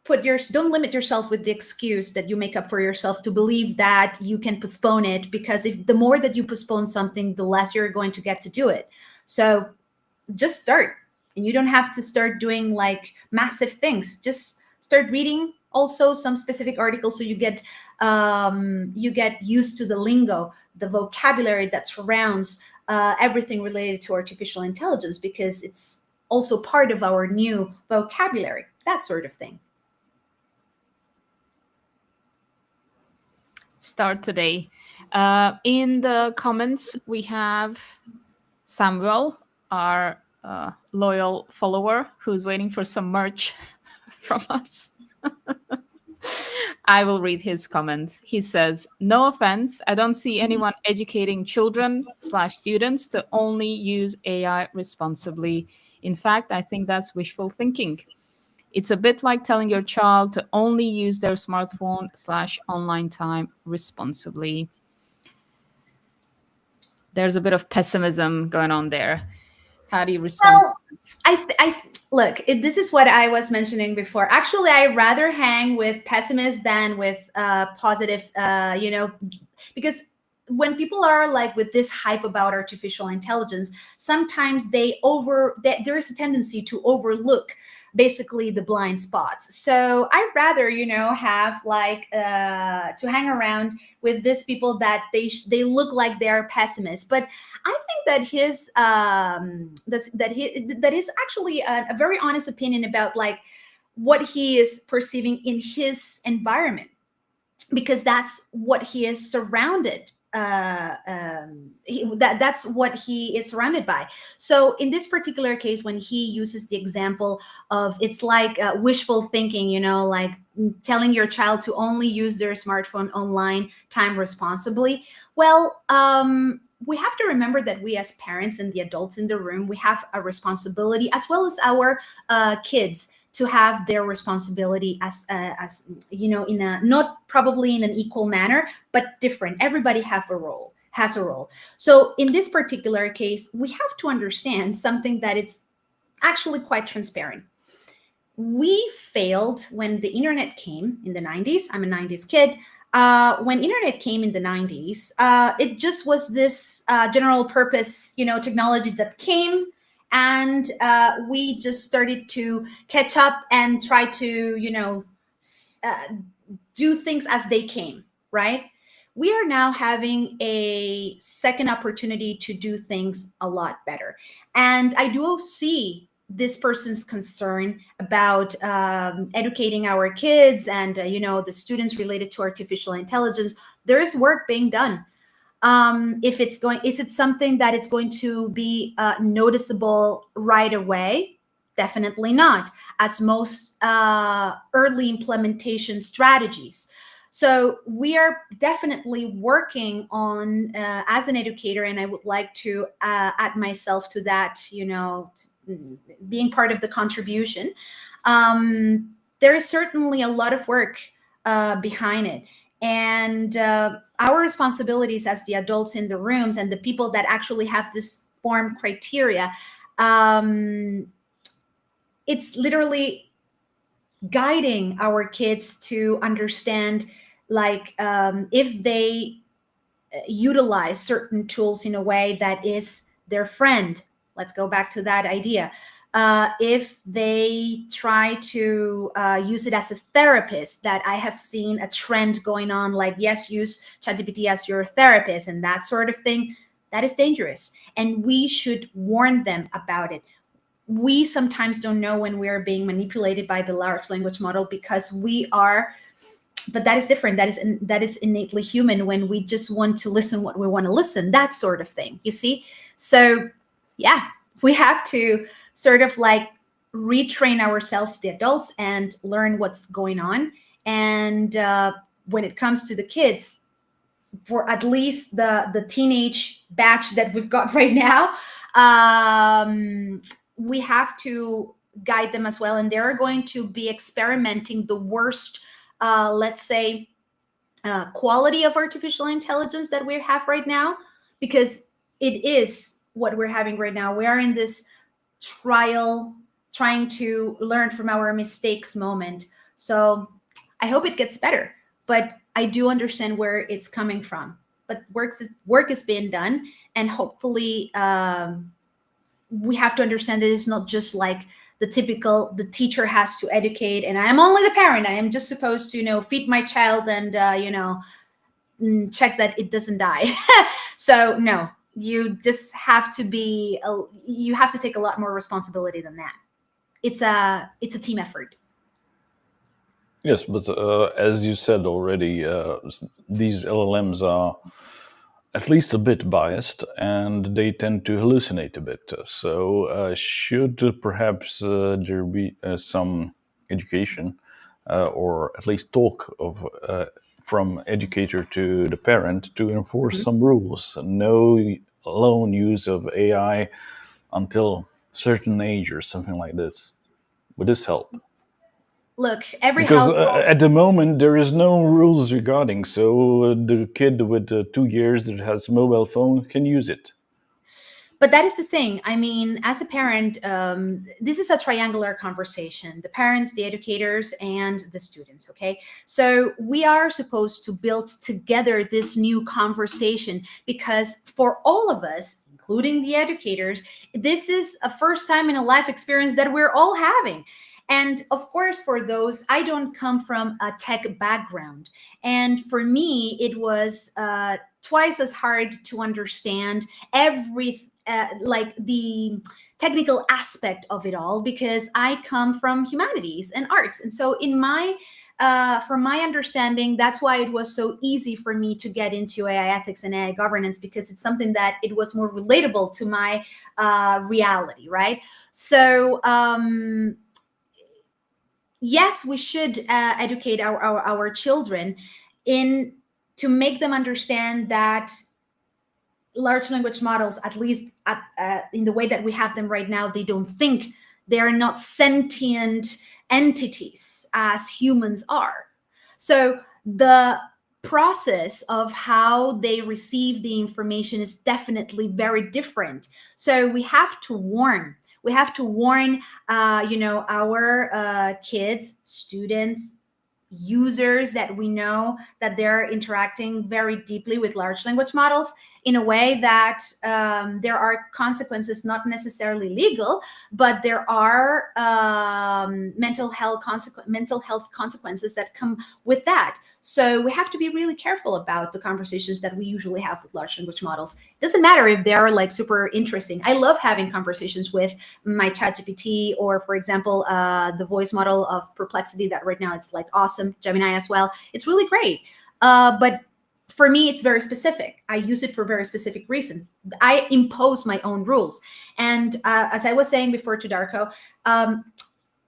limit yourself with the excuse that you make up for yourself to believe that you can postpone it, because if the more that you postpone something, the less you're going to get to do it. So just start, and you don't have to start doing like massive things. Just start reading also some specific articles, so you get used to the lingo, the vocabulary that surrounds everything related to artificial intelligence, because it's also part of our new vocabulary, that sort of thing. Start today. In the comments, we have Samuel, our loyal follower, who's waiting for some merch from us. I will read his comment. He says, "No offense, I don't see anyone educating children/students to only use AI responsibly. In fact, I think that's wishful thinking. It's a bit like telling your child to only use their smartphone/online time responsibly." there's a bit of pessimism going on there. How do you respond Well, to it? look, this is what I was mentioning before. Actually, I rather hang with pessimists than with positive, because when people are like with this hype about artificial intelligence, sometimes there is a tendency to overlook basically the blind spots. So I'd rather, have like to hang around with these people that they look like they're pessimists, but I think that that is actually a very honest opinion about like what he is perceiving in his environment, because that's what he is surrounded. That's what he is surrounded by. So in this particular case, when he uses the example of it's like wishful thinking, like telling your child to only use their smartphone online time responsibly. Well, we have to remember that we as parents and the adults in the room, we have a responsibility, as well as our kids, to have their responsibility as in a not probably in an equal manner, but different. Everybody has a role. So in this particular case, we have to understand something that it's actually quite transparent. We failed when the internet came in the 90s. I'm a 90s kid. When internet came in the 90s, it just was this general purpose, technology that came, and we just started to catch up and try to, do things as they came, right? We are now having a second opportunity to do things a lot better. And I do see this person's concern about educating our kids and the students related to artificial intelligence. There is work being done. Is it something that it's going to be noticeable right away? Definitely not, as most early implementation strategies. So we are definitely working on as an educator, and I would like to add myself to that, being part of the contribution. There is certainly a lot of work behind it. And our responsibilities as the adults in the rooms and the people that actually have this form criteria, it's literally guiding our kids to understand, like, if they utilize certain tools in a way that is their friend. Let's go back to that idea. If they try to use it as a therapist, that I have seen a trend going on, like, yes, use ChatGPT as your therapist and that sort of thing, that is dangerous. And we should warn them about it. We sometimes don't know when we are being manipulated by the large language model, because we are, but that is different. That is innately human, when we just want to listen what we want to listen, that sort of thing, you see? So yeah, we have to sort of like retrain ourselves, the adults, and learn what's going on. And when it comes to the kids, for at least the teenage batch that we've got right now, we have to guide them as well. And they're going to be experimenting the worst, let's say, quality of artificial intelligence that we have right now, because it is what we're having right now. We are in this trial, trying to learn from our mistakes moment. So I hope it gets better, but I do understand where it's coming from. But work is being done, and hopefully we have to understand that it's not just like the typical, the teacher has to educate and I'm only the parent, I am just supposed to feed my child and check that it doesn't die. So no, you just have to you have to take a lot more responsibility than that. It's a team effort. Yes, but as you said already, these LLMs are at least a bit biased, and they tend to hallucinate a bit. So, should perhaps there be some education, or at least talk of from educator to the parent to enforce some rules? No alone use of AI until certain age or something like this. Would this help? Look, every Because household. at the moment there is no rules regarding, so the kid with 2 years that has mobile phone can use it. But that is the thing. I mean, as a parent, this is a triangular conversation: the parents, the educators, and the students. Okay. So we are supposed to build together this new conversation, because for all of us, including the educators, this is a first time in a life experience that we're all having. And of course, for those, I don't come from a tech background. And for me, it was twice as hard to understand every like the technical aspect of it all, because I come from humanities and arts. And so in my from my understanding, that's why it was so easy for me to get into AI ethics and AI governance, because it's something that it was more relatable to my reality, right? So yes, we should educate our children in to make them understand that large language models, at least in the way that we have them right now, they don't think. They are not sentient entities as humans are. So the process of how they receive the information is definitely very different. So we have to warn. We have to warn, our kids, students, users that we know that they're interacting very deeply with large language models in a way that there are consequences, not necessarily legal, but there are mental health consequences that come with that. So we have to be really careful about the conversations that we usually have with large language models. It doesn't matter if they're like super interesting. I love having conversations with my ChatGPT, or for example, the voice model of Perplexity that right now it's like awesome, Gemini as well. It's really great. But for me, it's very specific. I use it for very specific reason. I impose my own rules. And as I was saying before to Darko,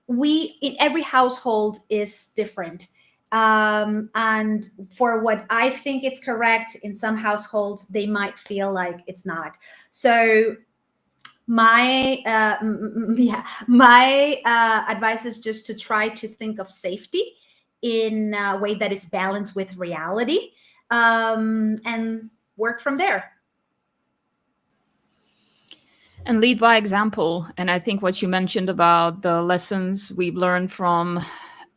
we in every household is different. And for what I think it's correct, in some households, they might feel like it's not. So my advice is just to try to think of safety in a way that is balanced with reality, and work from there. And lead by example. And I think what you mentioned about the lessons we've learned from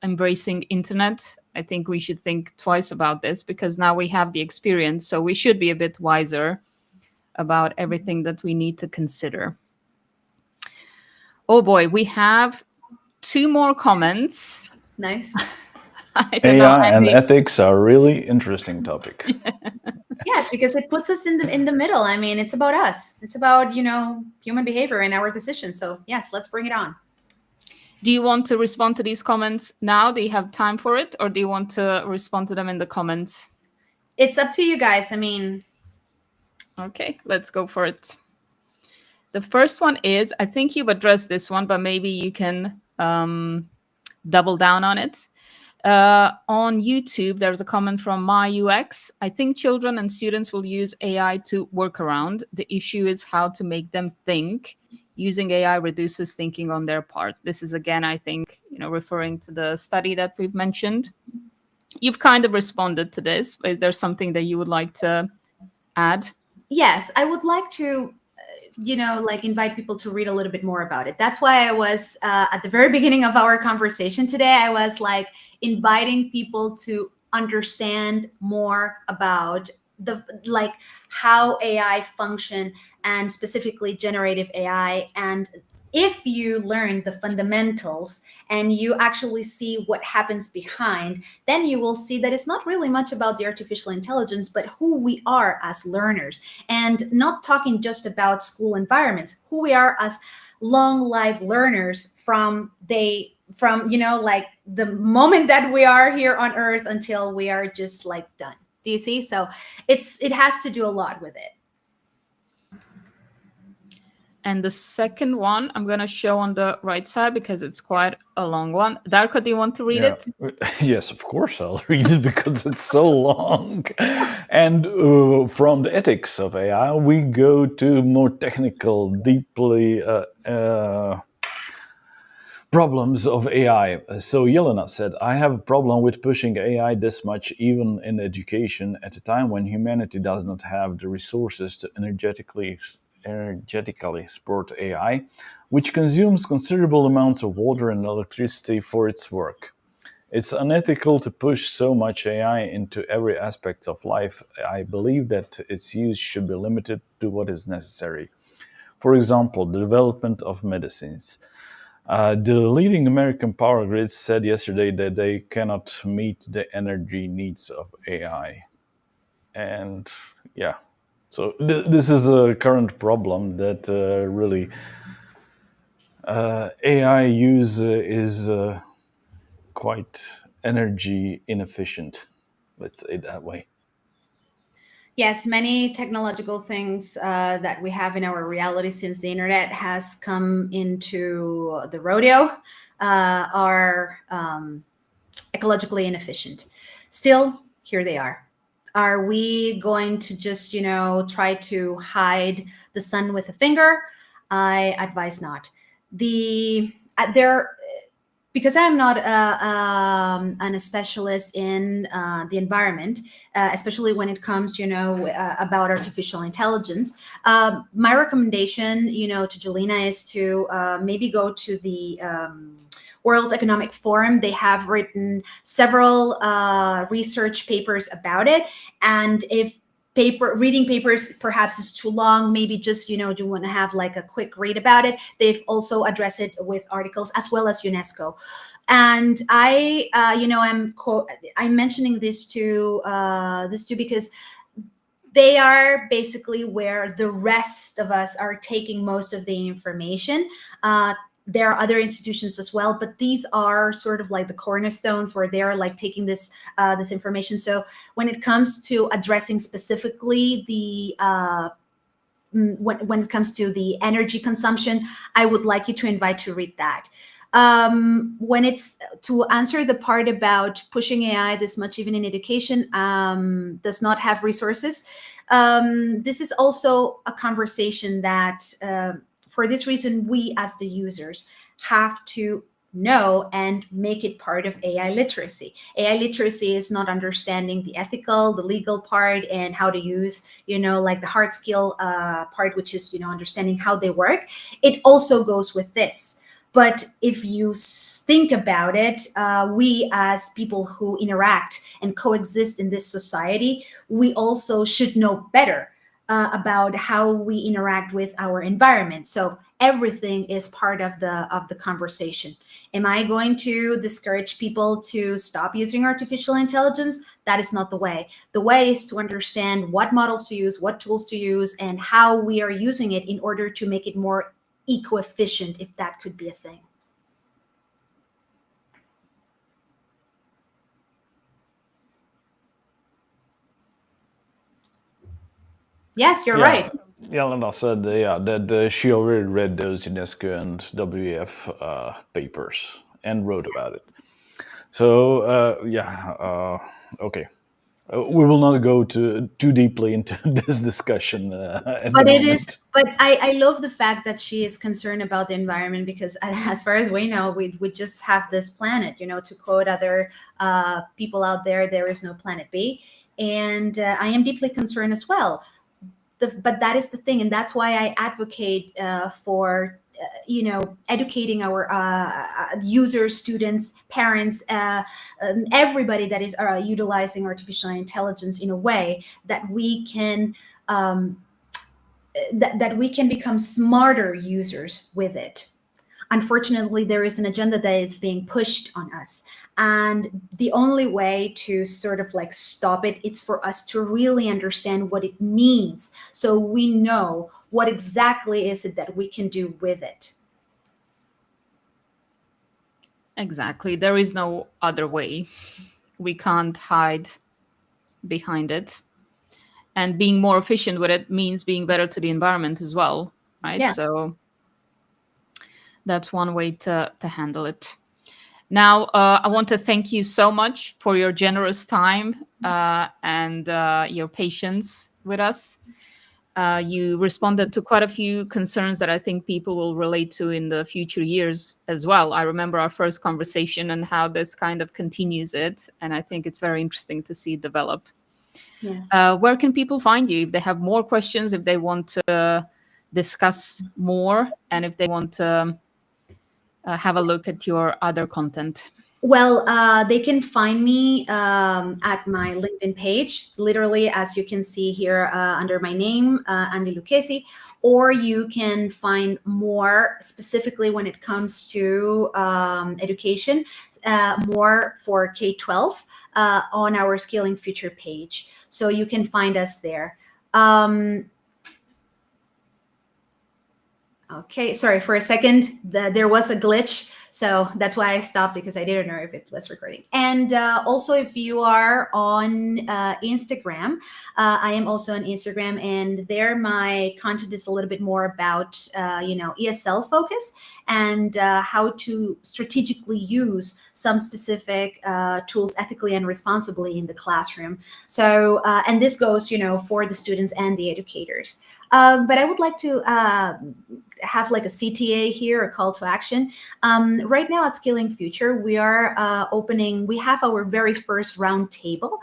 embracing internet, I think we should think twice about this, because now we have the experience, so we should be a bit wiser about everything that we need to consider. Oh boy, we have 2 more comments. Nice. I don't know. AI and ethics are a really interesting topic. Yes, because it puts us in the middle. I mean, it's about us. It's about, human behavior and our decisions. So yes, let's bring it on. Do you want to respond to these comments now? Do you have time for it? Or do you want to respond to them in the comments? It's up to you guys. I mean, okay, let's go for it. The first one is, I think you've addressed this one, but maybe you can double down on it. On YouTube, there's a comment from MyUX. I think children and students will use AI to work around. The issue is how to make them think. Using AI reduces thinking on their part. This is, again, I think, referring to the study that we've mentioned. You've kind of responded to this. Is there something that you would like to add? Yes, I would like to invite people to read a little bit more about it. That's why I was at the very beginning of our conversation today, I was like inviting people to understand more about how AI function, and specifically generative AI. And if you learn the fundamentals and you actually see what happens behind, then you will see that it's not really much about the artificial intelligence, but who we are as learners. And not talking just about school environments, who we are as long life learners from the moment that we are here on Earth until we are just like done. Do you see? So it has to do a lot with it. And the second one I'm going to show on the right side because it's quite a long one. Darko, do you want to read it? Yes, of course I'll read it because it's so long. And from the ethics of AI, we go to more technical, deeply problems of AI. So Yelena said, I have a problem with pushing AI this much, even in education, at a time when humanity does not have the resources to energetically support AI, which consumes considerable amounts of water and electricity for its work. It's unethical to push so much AI into every aspect of life. I believe that its use should be limited to what is necessary. For example, the development of medicines. The leading American power grids said yesterday that they cannot meet the energy needs of AI. And yeah, so this is a current problem that really AI use is quite energy inefficient, let's say it that way. Yes, many technological things that we have in our reality since the internet has come into the rodeo are ecologically inefficient. Still, here they are. Are we going to just, try to hide the sun with a finger? I advise not. There, because I'm not a specialist in the environment, especially when it comes, about artificial intelligence. My recommendation, to Jelena is to maybe go to the World Economic Forum. They have written several research papers about it, and if reading papers perhaps is too long, maybe just do you want to have like a quick read about it. They've also addressed it with articles as well as UNESCO. And I'm mentioning this too because they are basically where the rest of us are taking most of the information. There are other institutions as well, but these are sort of like the cornerstones where they're like taking this information. So when it comes to addressing specifically the when it comes to the energy consumption, I would like you to invite to read that. When it's to answer the part about pushing AI this much, even in education, does not have resources. This is also a conversation that, for this reason, we as the users have to know and make it part of AI literacy. AI literacy is not understanding the ethical, the legal part, and how to use, like the hard skill part, which is, understanding how they work. It also goes with this. But if you think about it, we as people who interact and coexist in this society, we also should know better about how we interact with our environment. So everything is part of the conversation. Am I going to discourage people to stop using artificial intelligence? That is not the way. The way is to understand what models to use, what tools to use, and how we are using it in order to make it more eco-efficient, if that could be a thing. Yes, you're right. Yelena said that she already read those UNESCO and WEF papers and wrote about it. So okay. We will not go too deeply into this discussion. But it is. But I love the fact that she is concerned about the environment, because as far as we know, we just have this planet. To quote other people out there is no planet B, and I am deeply concerned as well. But that is the thing, and that's why I advocate for educating our users, students, parents, everybody that is utilizing artificial intelligence in a way that we can that we can become smarter users with it. Unfortunately, there is an agenda that is being pushed on us. And the only way to sort of like stop it, it's for us to really understand what it means, so we know what exactly is it that we can do with it. Exactly. There is no other way. We can't hide behind it. And being more efficient with it means being better to the environment as well, right? Yeah. So that's one way to handle it. Now, I want to thank you so much for your generous time and your patience with us. You responded to quite a few concerns that I think people will relate to in the future years as well. I remember our first conversation and how this kind of continues it. And I think it's very interesting to see it develop. Yes. Where can people find you if they have more questions, if they want to discuss more, and if they want to have a look at your other content? Well, they can find me at my LinkedIn page, literally, as you can see here under my name, Andy Lucchesi, or you can find more specifically when it comes to education, more for K-12 on our Scaling Future page. So you can find us there. Okay, sorry for a second. There was a glitch. So that's why I stopped, because I didn't know if it was recording. And also, if you are on Instagram, I am also on Instagram, and there my content is a little bit more about, ESL focus and how to strategically use some specific tools ethically and responsibly in the classroom. So, and this goes, for the students and the educators. But I would like to have like a CTA here, a call to action. Right now at Scaling Future, we are we have our very first round table.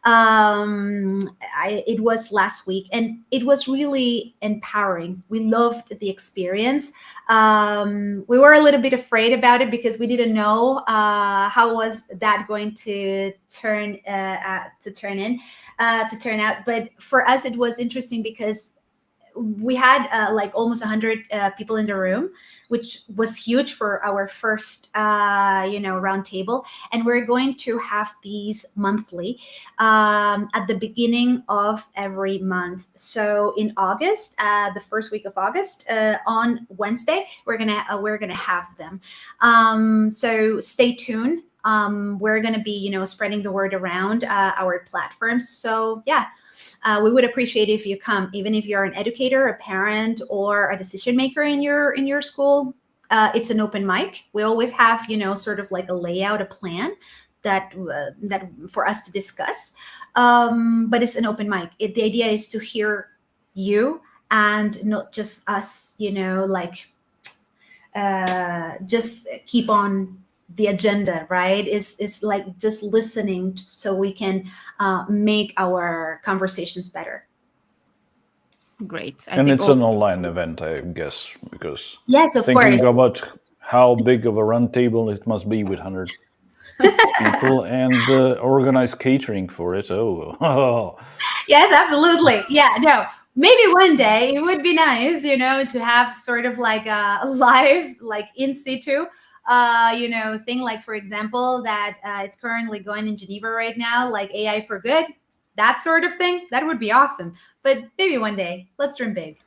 It was last week, and it was really empowering. We loved the experience. We were a little bit afraid about it because we didn't know how was that going to turn out. But for us, it was interesting because we had like almost 100 people in the room, which was huge for our first round table. And we're going to have these monthly at the beginning of every month. So in August, the first week of August, on Wednesday, we're gonna have them. So stay tuned. We're gonna be spreading the word around our platforms. So yeah. We would appreciate if you come, even if you're an educator, a parent, or a decision maker in your school. It's an open mic. We always have, sort of like a layout, a plan that for us to discuss. But it's an open mic. The idea is to hear you and not just us, just keep on the agenda, right? Is like just listening so we can make our conversations better. Great. And it's an online event, I guess, because yes, of thinking course. about how big of a run table it must be with 100 people and organize catering for it. Oh. Yes, absolutely. Yeah, no. Maybe one day it would be nice, to have sort of like a live, like in situ thing, like, for example, that it's currently going in Geneva right now, like AI for Good, that sort of thing. That would be awesome. But maybe one day, let's dream big.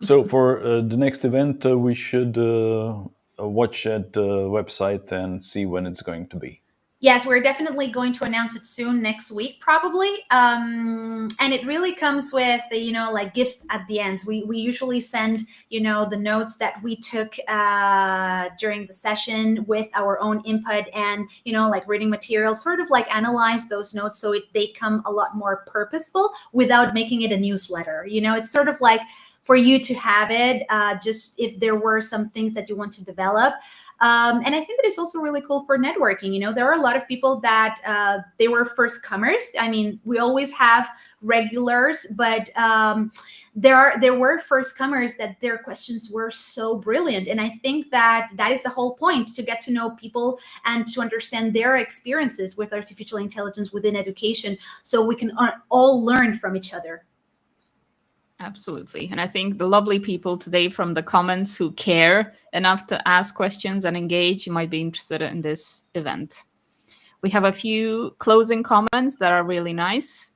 So for the next event, we should watch at the website and see when it's going to be. Yes, we're definitely going to announce it soon, next week, probably. And it really comes with, like gifts at the end. We usually send, the notes that we took during the session with our own input and, like reading material, sort of like analyze those notes so they come a lot more purposeful without making it a newsletter. It's sort of like for you to have it, just if there were some things that you want to develop. And I think that it's also really cool for networking. There are a lot of people that they were first comers. I mean, we always have regulars, but there were first comers that their questions were so brilliant. And I think that is the whole point, to get to know people and to understand their experiences with artificial intelligence within education, so we can all learn from each other. Absolutely. And I think the lovely people today from the comments who care enough to ask questions and engage, you might be interested in this event. We have a few closing comments that are really nice.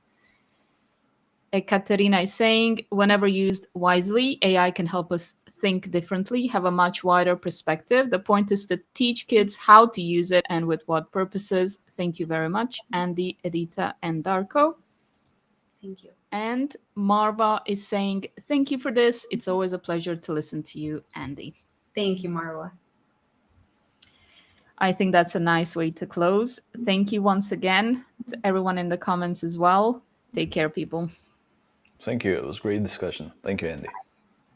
Ekaterina is saying, whenever used wisely, AI can help us think differently, have a much wider perspective. The point is to teach kids how to use it and with what purposes. Thank you very much, Andy, Edita, and Darko. Thank you. And Marva is saying, thank you for this. It's always a pleasure to listen to you, Andy. Thank you, Marva. I think that's a nice way to close. Thank you once again to everyone in the comments as well. Take care, people. Thank you. It was a great discussion. Thank you, Andy.